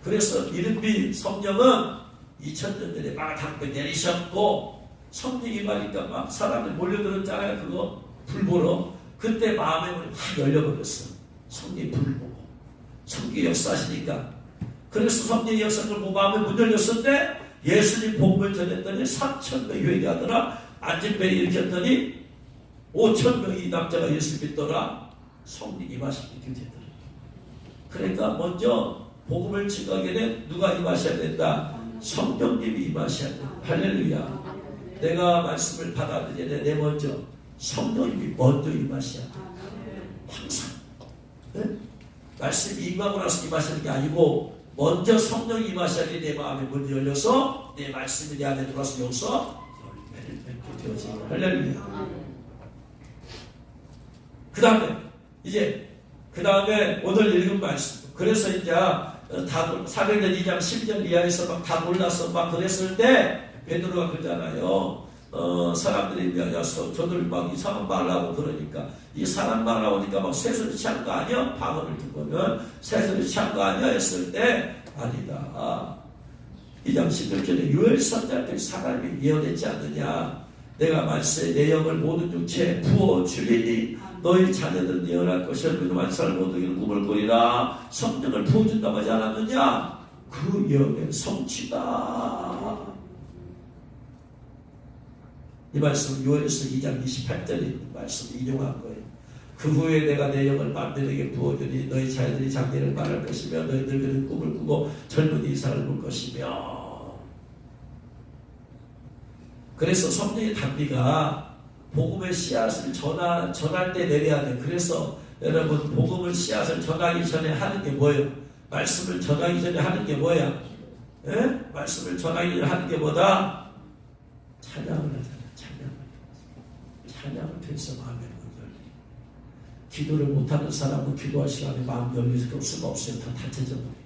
그래서 이른비 성령은 2000년 전에 막 당배 내리셨고 성령이 임하니까 막 사람들 몰려들었잖아요. 그거 불 보러. 그때 마음의 문이 확 열려버렸어. 성령이 불을 보고 성령이 역사하시니까. 그래서 성령의 역사를 보고 마음의 문 열렸을 때 예수님 복음을 전했더니 3,000명이 회개하더라. 안진배를 일으켰더니 5,000명이 남자가 예수 믿더라. 성령 임하시게 되더라. 그러니까 먼저 복음을 증거하게 된 누가 임하셔야 된다? 성령님이 임하셔야 된다. 할렐루야. 내가 말씀을 받아들이는데 내 먼저 성령님이 먼저 임하셔야 된다. 항상. 네? 말씀이 임하고 나서 임하시는 게 아니고 먼저 성령이 임하셔야 돼. 내 마음에 문이 열려서 내 말씀이 내 안에 들어와서 여기서 은혜를 뵙게 되어지고 할렐루야. 그 다음에 오늘 읽은 말씀. 그래서 이제 사도행전 2장 10절 이하에서 막 다 몰라서 막 그랬을 때 베드로가 그러잖아요. 사람들이 모여서 저들 막 이상한 말을 하고 그러니까 이 사람 말을 하니까 막 쇠소리 취한 거 아니야? 방언을 듣고는 쇠소리 취한 거 아니야? 했을 때 아니다. 2장 11절에 요엘 선지자들 사람이 예언했지 않느냐. 내가 말세에 내 영을 모든 육체에 부어주리니 너희 자녀들은 예언할 것이라. 너희 만살 모두에게 꿈을 꾸리라. 성령을 부어준다고 하지 않았느냐. 그 예언의 성취다. 이 말씀은 요엘서 2장 28절에 있는 말씀을 인용한 거예요. 그 후에 내가 내 영을 만들에게 부어주니 너희 자녀들이 장래를 말할 것이며 너희들은 꿈을 꾸고 젊은 이삭을 볼 것이며. 그래서 성령의 단비가 복음의 씨앗을 전할 때 내려야 돼. 그래서 여러분 복음을 씨앗을 전하기 전에 하는 게 뭐예요? 말씀을 전하기 전에 하는 게 뭐야? 예? 말씀을 전하기 전에 하는 게 뭐다? 찬양을 하잖아. 찬양을 통해서 마음의 문을 열리. 기도를 못하는 사람은 기도할 시간에 마음 열릴 수가 없어요. 다 닫혀져 버려.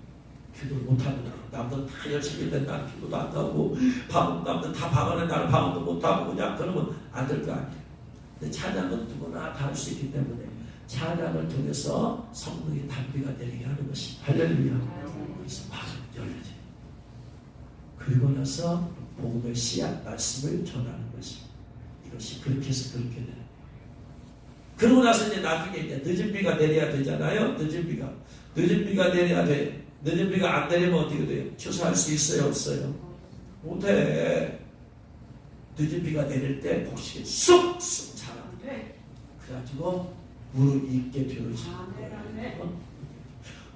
기도를 못하는 남들 다 열심히 했는데 나는 기도도 안 하고 남들 다 방언에 나는 방언도 못하고 그냥 그러면 안 될 거 아니에요. 근데 찬양은 누구나 다 할 수 있기 때문에 찬양을 통해서 성령의 단비가 내리게 하는 것이 할렐루야. 그래서 마음 열리지. 그리고 나서 복음의 씨앗 말씀을 전하는 것이 이것이 그렇게 해서 그렇게 되는 거예요. 그러고 나서 이제 나중에 이제 늦은 비가 내려야 되잖아요. 늦은 비가 내려야 돼. 늦은 비가 안 내리면 어떻게 돼요? 추수할 수 있어요? 없어요? 못해. 늦은 비가 내릴 때 곡식이 쑥쑥 자라는데 그래가지고 무릎 있게 되어지는 거예요.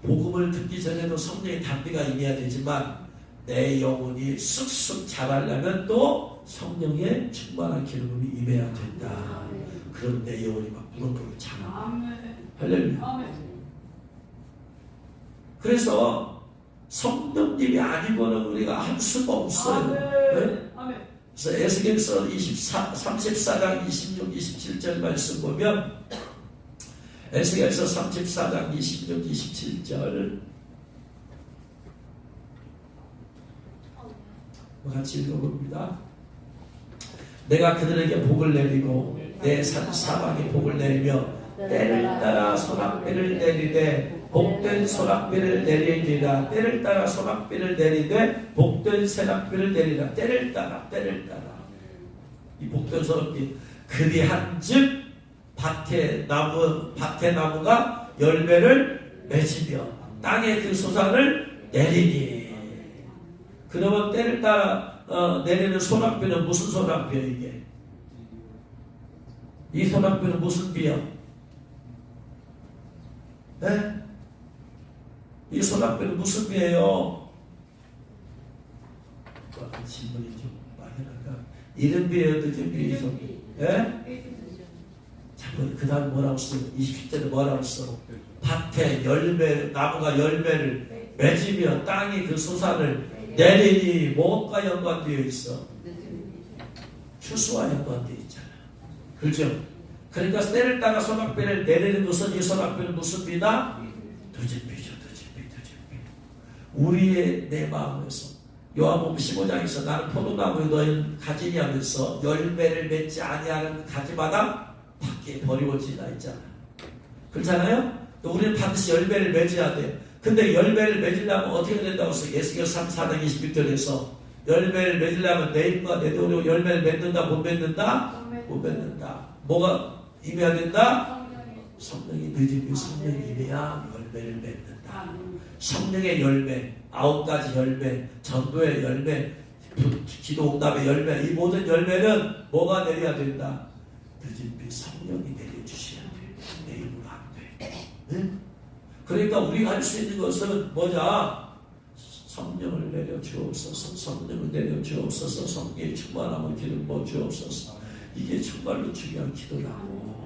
복음을 듣기 전에도 성령의 단비가 임해야 되지만 내 영혼이 쑥쑥 자라려면 또 성령의 충만한 기름이 임해야 된다. 그럼 내 영혼이 막 무릎으로 자라. 할렐루야. 그래서 성령님이 아니고는 우리가 할 수가 없어요. 네? 그래서 에스겔서 34장 26, 27절 말씀 보면 에스겔서 34장 26, 27절 같이 읽어봅니다. 내가 그들에게 복을 내리고 내 사방에 복을 내리며 때를 따라 소낙비를 내리되 복된 소낙비를 내리리라. 때를 따라 소낙비를 내리되 복된 새낙비를 내리라. 때를 따라 이 복된 소낙비 그리 한즉 밭에 나무가 열매를 맺으며 땅에 그 소산을 내리니. 그러면 때를 따라 내리는 소낙비는 무슨 소낙비야 이게? 이 소낙비는 무슨 비야? 네? 이 소낙비는 무슨 비예요? 질문이 좀 막연할까? 이른 비예요? 늦은 비예요? 예? 자꾸 그 다음 뭐라고 써? 27절에 뭐라고 써? 밭에 나무가 열매를 맺으며 땅이 그 소산을 내리니 뭐가 연관되어 있어? 추수와 연관되어 있잖아. 그렇죠? 그러니까 때를 따라 소낙비를 내리는 것은 이 소낙비는 무슨 비다? 늦은 비죠. 우리의 내 마음에서 요한복음 15장에서 나는 포도나무에 너희는 가지니 하면서 열매를 맺지 아니하는 가지마다 밖에 버리워지나 있잖아. 그렇잖아요? 우리는 반드시 열매를 맺어야 돼. 근데 열매를 맺으려면 어떻게 된다고 해서 에스겔 34장 21절에서 열매를 맺으려면 내 입과 내 눈으로 열매를 맺는다 못 맺는다? 못 맺는다. 뭐가 임해야 된다? 성령이 늦은 성령이 임해야 열매를 맺는다. 성령의 열매, 9가지 열매, 전도의 열매, 기도 응답의 열매, 이 모든 열매는 뭐가 내려야 된다? 늦은 비 성령이 내려주셔야 돼. 내 힘으로 안 돼. 네? 그러니까 우리가 할 수 있는 것은 뭐냐? 성령을 내려주옵소서, 성령을 내려주옵소서, 성령의 충만함을 기름 부어주옵소서. 이게 정말로 중요한 기도라고.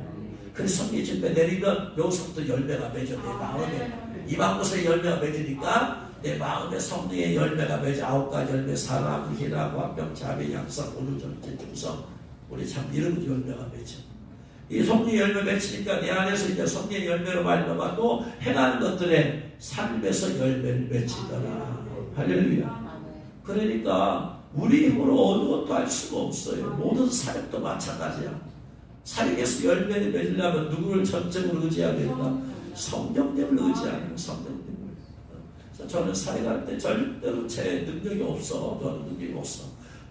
그래서 성령의 집에 내리면 여기서부터 열매가 맺어내. 마음에 이방곳에 열매가 맺으니까 내 마음에 성령의 열매가 맺어 9가지 열매 사랑, 희락, 완병, 자비, 양선, 온유, 절제, 충성. 우리 참 이런 열매가 맺어. 이 성령의 열매 맺히니까 내 안에서 이제 성령의 열매로 말미암아 또 행하는 것들의 삶에서 열매를 맺히더라. 할렐루야. 그러니까 우리 힘으로 어느 것도 할 수가 없어요. 모든 사역도 마찬가지야. 사역에서 열매를 맺으려면 누구를 전적으로 의지해야 된다? 성령님을 의지하는 성령님을. 그래서 저는 사역할 때 절대로 제 능력이 없어. 저는 능력이 없어.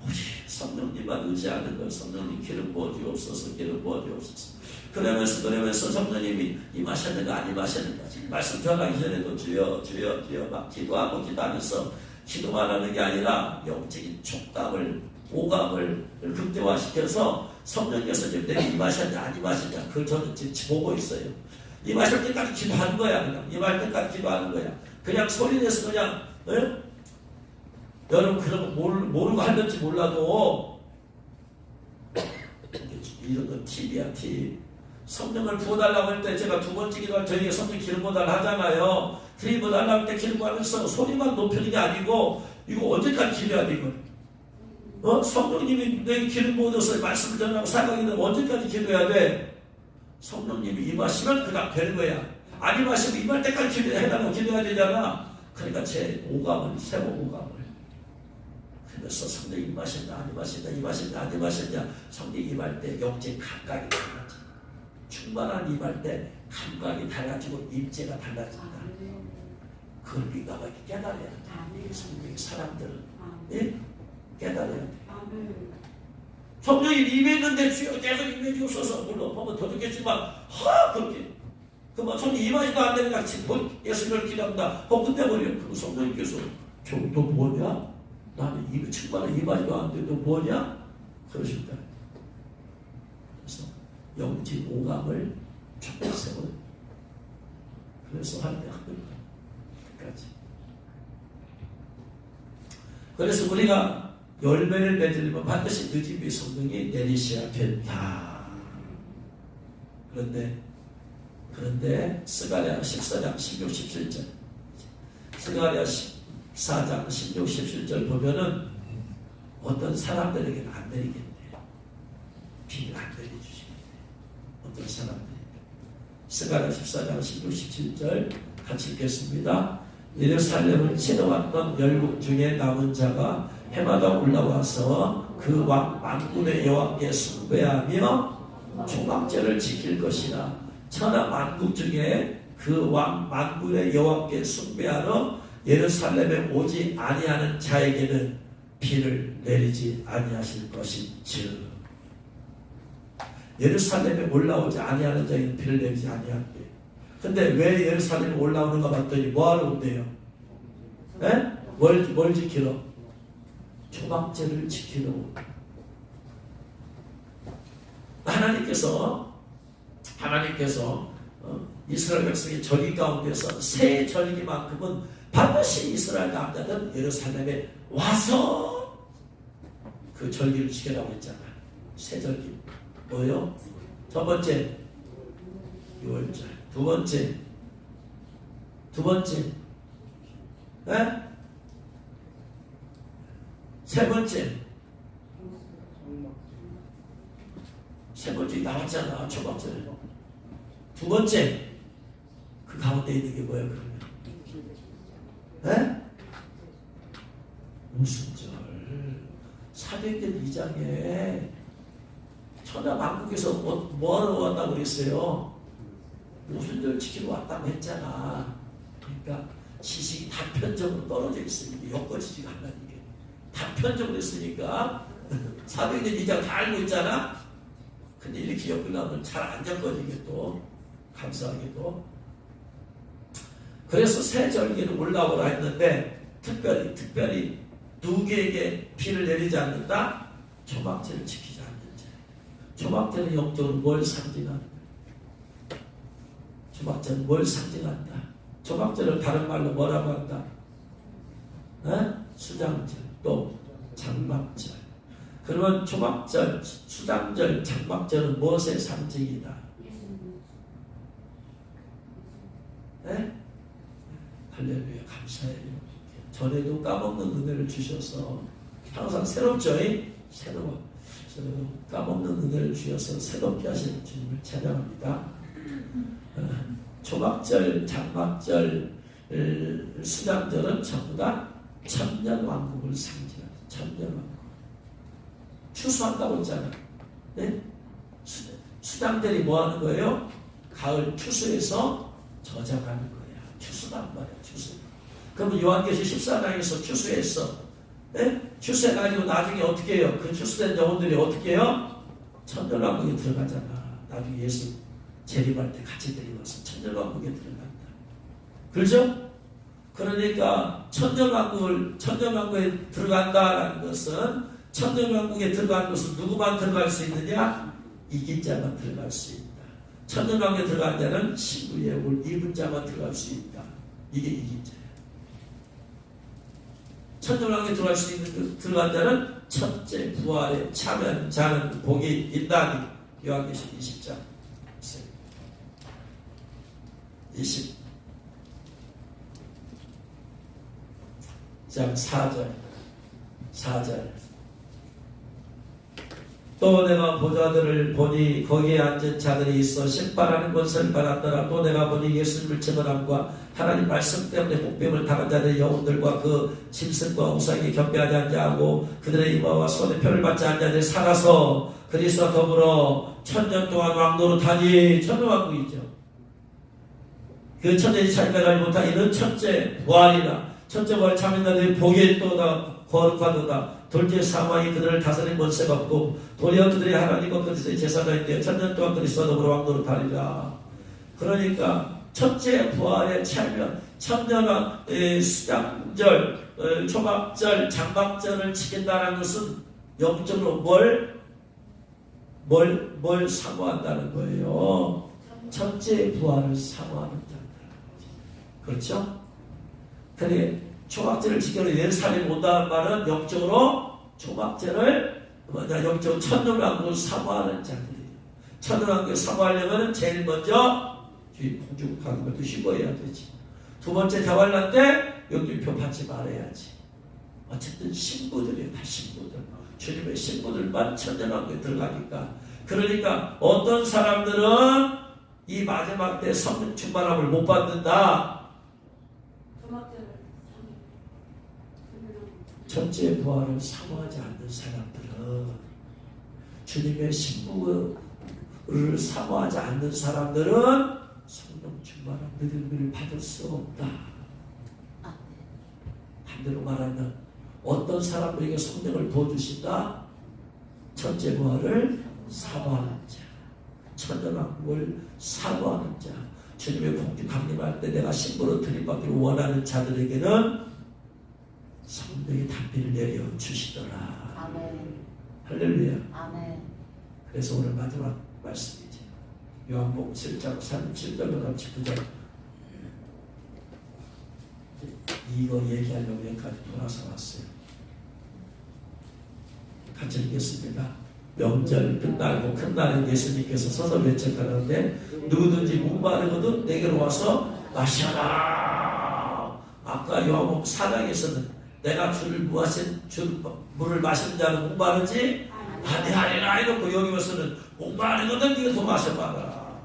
우리 성령님만 의지하는 걸 성령님 기름 부어주옵소서, 기름 부어주옵소서. 그러면서 성령님이 임하셨는가 안 임하셨는가 말씀 전하기 전에도 주여 주여 주여 막 기도하고 기도하면서 기도만 하는 게 아니라 영적인 촉감을 오감을 극대화시켜서 성령께서 지금 내가 임하셨냐 안 임하셨냐 그걸 저는 지금 보고 있어요. 임하실 때까지 기도하는 거야. 그냥 임할 때까지 기도하는 거야. 그냥 소리내서 그냥 여러분 그런 거 모르고 할는지 몰라도 이런 건 팁이야 팁. 성령을 부어달라고 할 때 제가 두 번째 기도할 저희가 성령 기름 부어달라 하잖아요. 기름 부어달라고 할 때 기름 부어하면서 소리만 높이는 게 아니고 이거 언제까지 기도해야 돼 이거? 성령님이 내 기름 부어서 말씀을 전하고 사역하게 되면 언제까지 기도해야 돼? 성령님이 임하시면 그냥 되는 거야. 안 임하시면 임할 때까지 기도해달라고 기도해야 되잖아. 그러니까 제 오감을 세워 오감을 그래서 성령이 임하셨냐 안 임하셨냐 임하셨냐 안 임하셨냐 성령이 임할 때 영적 감각이 달라져. 충만한 임할 때 감각이 달라지고 임재가 달라진다. 그걸 민감하게 깨달아야 돼. 성령의 사람들은 예? 깨달아야 돼. 성령이 임했는데 주여 계속 임해주옵소서 물론 보면 더 좋겠지만 그렇게 그만 성령이 임하지도 안 되는 같이 예수님을 기도한다. 끝내버려. 그 성령님께서 너 뭐냐? 나는 입이 충만한 임하지도 않는데 너 뭐냐? 그러십니다. 그래서 영적 오감을 촉 세워. 그래서 하는데 끝까지. 그래서 우리가 열매를 맺으려면 반드시 그 집의 성령이 내리셔야 된다. 그런데 스가랴 14장 16, 17절 스가랴 14장 16, 17절 보면은 어떤 사람들에게는 안 내리겠네. 비를 안 내려주시겠네. 어떤 사람들이 스가랴 14장 16, 17절 같이 읽겠습니다. 예루살렘을 치러왔던 열국 중에 남은 자가 해마다 올라와서 그 왕 만군의 여호와께 숭배하며 초막절을 지킬 것이라. 천하 만국 중에 그 왕 만군의 여호와께 숭배하러 예루살렘에 오지 아니하는 자에게는 비를 내리지 아니하실 것인즉. 예루살렘에 올라오지 아니하는 자에게는 비를 내리지 아니한대. 근데 왜 예루살렘에 올라오는가 봤더니 뭐하러 온대요? 네? 뭘 지키러? 초막절을 지키러. 하나님께서 이스라엘 백성의 절기 가운데서 새 절기만큼은 반드시 이스라엘 남자는 예루살렘에 와서 그 절기를 지켜라고 했잖아. 새 절기 뭐요? 첫 번째 6월절, 두 번째 네? 세 번째 나왔잖아. 초막절. 두 번째 그 가운데 있는 게 뭐야 그러면? 네? 무슨 절? 사도행전 2장에 천하 만국에서 뭐하러 왔다고 그랬어요? 무슨 절 지키러 왔다고 했잖아. 그러니까 지식이 단편적으로 떨어져 있으니까 엮어지지가 않는 게 단편적으로 했으니까 사도행전 2장 다 알고 있잖아. 근데 이렇게 엮으려면 잘 안 엮어지게 또 감사하게도. 그래서 새 절기를 올라오라 했는데 특별히 누구에게 비를 내리지 않는다? 초막절을 지키지 않는 자. 초막절은 영적으로 뭘 상징한다? 초막절은 뭘 상징한다? 초막절을 다른 말로 뭐라고 한다? 네? 수장절, 또 장막절. 그러면 초막절, 수장절, 장막절은 무엇의 상징이다? 네? 할렐루야, 감사해요. 전에도 까먹는 은혜를 주셔서 항상 새롭죠? 새로워. 까먹는 은혜를 주셔서 새롭게 하시는 주님을 찬양합니다. 초막절, 장막절, 수장절은 전부 다 천년왕국을 상징하죠. 천년왕국. 추수한다고 했잖아요. 네? 수장들이 뭐 하는 거예요? 가을 추수해서 저장하는 거야. 추수란 말이야. 추수. 그러면 요한계시 14장에서 추수했어. 네? 추수해가지고 나중에 어떻게 해요? 그 추수된 영혼들이 어떻게 해요? 천년왕국에 들어가잖아. 나중에 예수 재림할 때 같이 데려와서 천년왕국에 들어간다. 그렇죠? 그러니까 천년왕국에 들어간다라는 것은 천년왕국에 들어가는 것은 누구만 들어갈 수 있느냐? 이긴 자만 들어갈 수 있다. 천년왕국에 들어간 자는 신부의 올 입은 자만 들어갈 수 있다. 이게 이긴 자야. 천년왕국에 들어갈 수 있는 들어간 자는 첫째 부활에 참여하는 자는 복이 있다니. 요한계시록 20장 20장 4절 또 내가 보좌들을 보니 거기에 앉은 자들이 있어 심판하는 것을 받았더라. 또 내가 보니 예수님을 증언함과 하나님 말씀 때문에 복병을 당한 자들의 영혼들과 그 짐승과 우상에게 경배하지 않냐고 그들의 이마와 손에 표를 받지 않냐고 살아서 그리스도와 더불어 천년 동안 왕노릇하니. 천년왕국이죠. 그 천년이 자기가 가지 못한 이는 첫째 부활이라. 첫째 부활 참인 자들이 복이 또다 거룩하도다. 돌째 사망이 그들을 다스린 권세가 없고 도리어 그들의 하나님과 그리스도의 제사장인데 천년 동안 그리스도와 더불어 왕노릇하리라. 그러니까 첫째 부활의 참여, 천년왕 수장절, 초막절, 장막절을 지킨다는 것은 영적으로 뭘 사모한다는 거예요. 첫째 부활을 사모하는 자들. 그렇죠? 그래 초막절을 지켜서 예루살렘 온다는 말은 영적으로 초막절을 영적으로 천년왕국을 사모하는 자들이에요. 천년왕국을 사모하려면 제일 먼저 공중 가는 것도 쉬고해야 되지. 두 번째 대환란 때 영주표 받지 말아야지. 어쨌든 신부들이에요. 다 신부들. 주님의 신부들만 천년왕국에 들어가니까. 그러니까 어떤 사람들은 이 마지막 때 성령 충만함을 못 받는다. 첫째 부활을 사모하지 않는 사람들은, 주님의 신부를 사모하지 않는 사람들은 성령 충만한 믿음을 받을 수 없다. 반대로 말하면 어떤 사람들에게 성령을 부어주신다? 첫째 부활을 사모하는 자, 천년왕국을 사모하는 자, 주님의 공주 강림할 때 내가 신부로 들림받기를 원하는 자들에게는 성령의 단비를 내려 주시더라. 아멘. 할렐루야. 아멘. 그래서 오늘 마지막 말씀이지. 요한복음 7장 37절로 39절. 이거 얘기하려고 여기까지 돌아서 왔어요. 같이 읽겠습니다. 명절 끝나고 큰 날에 예수님께서 서서 외쳐가는데 누구든지 목마르거든 내게로 와서 마셔라. 아까 요한복음 4장에서는 내가 물을 마시는 자는 목마르지 아니하리라 해놓고 여기 와서는 목마르거든 네가 마셔봐라.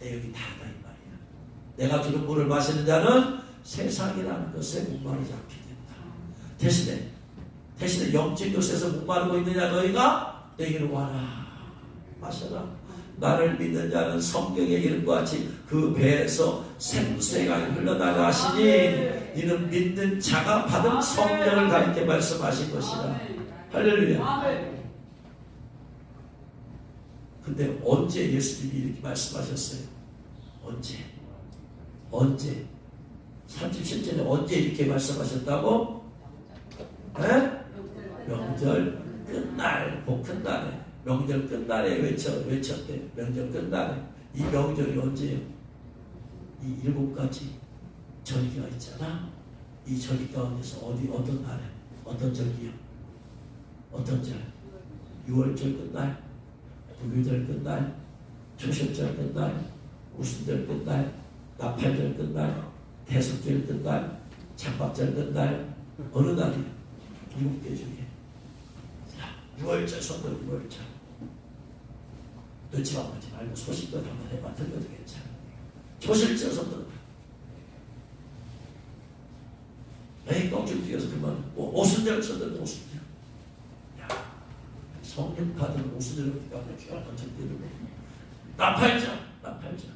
내용이 다르다 이 말이야. 내가 주는 물을 마시는 자는 세상이라는 것에 목마르지 않게 된다. 대신에 영적 것에서 목마르고 있느냐 너희가 내게로 와라. 마셔라. 나를 믿는 자는 성경에 이른 것 같이 그 배에서 생수가 흘러나가 하시니 이는 믿는 자가 받은 성령을 가리켜 말씀하신 것이다. 할렐루야. 근데 언제 예수님이 이렇게 말씀하셨어요? 언제? 37절에 언제 이렇게 말씀하셨다고? 네? 명절 끝날, 복 큰 날에, 명절 끝날에 외쳤대. 명절 끝날에. 이 명절이 언제예요? 이 7가지 절기가 있잖아. 이 절기 가운데서 어떤 날에, 어떤 절기요? 어떤 절? 6월절 끝날, 부교절 끝날, 초실절 끝날, 우순절 끝날, 나팔절 끝날, 대속절 끝날, 장막절 끝날 어느 날이야? 7개 중에 6월절 선거 6월절 눈치만 보지 말고 소식껏 한번 해봐. 들려도 괜찮아. 조실절 선거 에이 똥줄 뛰어서 그만 오순절 선거 오순절 성령 받은 오순절을 가면 귀한 건절 뛰는 나팔절 나팔절이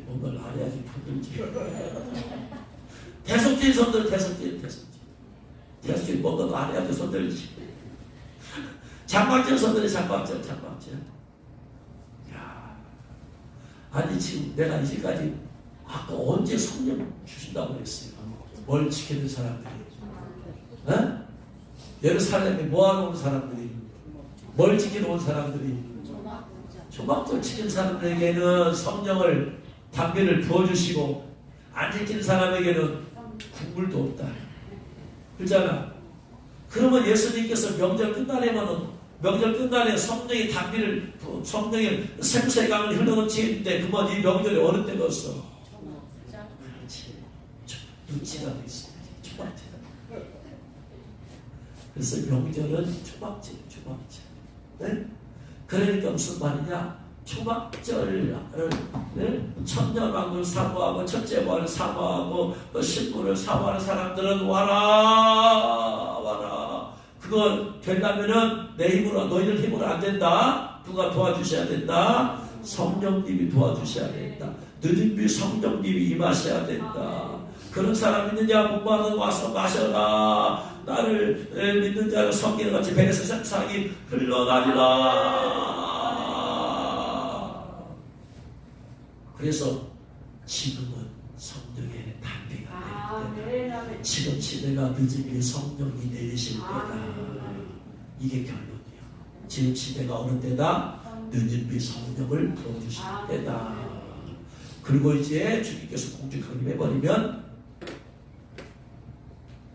뭔가를 알아야지 풀들지. 대속절 선거 대속절 뭔가를 알아야지 손들지. 장막절 선거는 장막절. 야, 아니 지금 내가 이제까지 아까 언제 성령 주신다고 그랬어요? 뭘 지키는 사람들이, 어? 예루살렘에 뭐하러 온 사람들이, 뭘 지키러 온 사람들이, 초막절 지킨 사람들에게는 성령을 담배를 부어주시고 안 지킨 사람에게는 국물도 없다. 그렇잖아. 그러면 예수님께서 명절 끝날에 성령의 담비를 성령의 생수의 강을 흘러넘치는데 그만 이 명절에 어느 때가 없어? 그렇지. 눈치가 있어. 초막절. 그래서 명절은 초막절. 네? 그러니까 무슨 말이냐? 초막절을 천년왕을 사모하고 첫째왕을 사모하고 신부를 사모하는 사람들은 와라. 그거 되려면은 내 힘으로 너희들 힘으로 안 된다. 누가 도와주셔야 된다. 성령님이 도와주셔야 된다. 늦은비 성령님이 임하셔야 된다. 그런 사람 있느냐? 목마른 와서 마셔라. 나를 믿는 자는 성경과 같이 배에서 생상이 흘러나리라. 그래서 지금은 성령의 담비가 될 때다. 지금 시대가 늦은 성령이 내리실 때다. 이게 결론이야. 지금 시대가 어느 때다? 늦은 성령을 부어주실 때다. 그리고 이제 주님께서 공중강림해버리면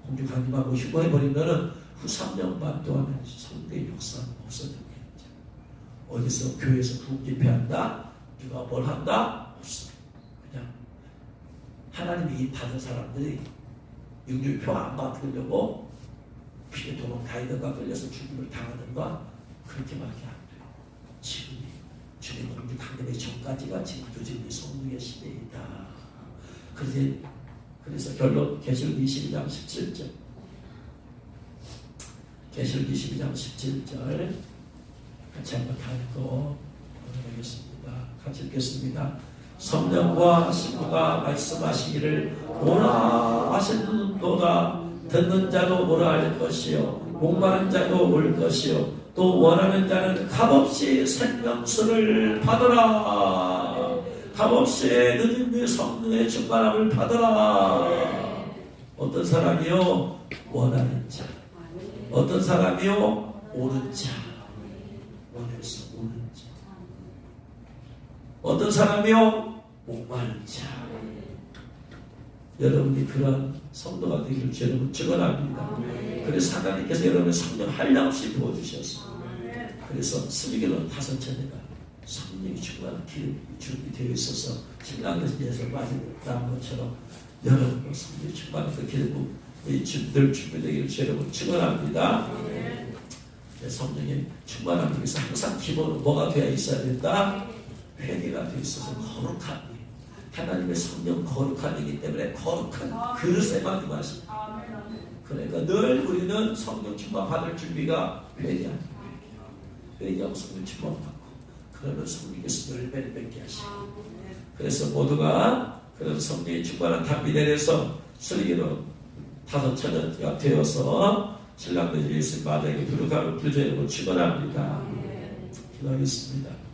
공중강림하고 휴거해버리면은 후 3년 반 동안은 성대의 역사는 없어졌겠죠. 어디서 교회에서 부흥 집회한다? 누가 뭘 한다? 없어. 그냥 하나님이 이 받은 사람들이 육류표 안 받으려고 피해 도망다니든가 끌려서 죽임을 당하든가 그렇게밖에 안 돼요. 지금이 주님 공중강림의 전까지가 지금 늦은 성령의 시대이다. 그래서 결론 계시록 22장 17절 계시록 22장 17절 같이 한번 다 읽고 보내겠습니다. 같이 읽겠습니다. 성령과 신부가 말씀하시기를 오라 하시는도다. 듣는 자도 오라 할 것이요 목마른 자도 올 것이요 또 원하는 자는 값없이 생명수를 받으라. 값없이 늦은 성령의 충만함을 받으라. 어떤 사람이요? 원하는 자. 어떤 사람이요? 오는 자. 원해서 오는 자. 어떤 사람이요? 목마른 자. 여러분이 그런 성도가 되기를 여러분 축원합니다. 그래서 하나님께서 여러분의 성령 한량없이 부어주셨습니다. 그래서 슬기로운 5천회가 성령이 충만한 기름이 준비되어 있어서 신랑에서 많이 나온 것처럼 여러분도 성령이 충만한 그 기름이 늘 준비되기를 여러분 축원합니다. 성령이 충만하기 위해서 항상 기본은 뭐가 되어 있어야 된다? 회개가 되어 있어서 거룩한 일. 하나님의 성령 거룩한 이기 때문에 거룩한 그릇에만 임하십니다. 그러니까 늘 우리는 성령 충만 받을 준비가 회개하고 성령 충만 받고 그러면 성령께서 열매를 맺게 하십니다. 그래서 모두가 그런 성령의 충만한 담비 내려서 슬기로 5천년가 되어서 신랑들 예수 마당에 부르가를 부르짖고 축원합니다. 기도하겠습니다.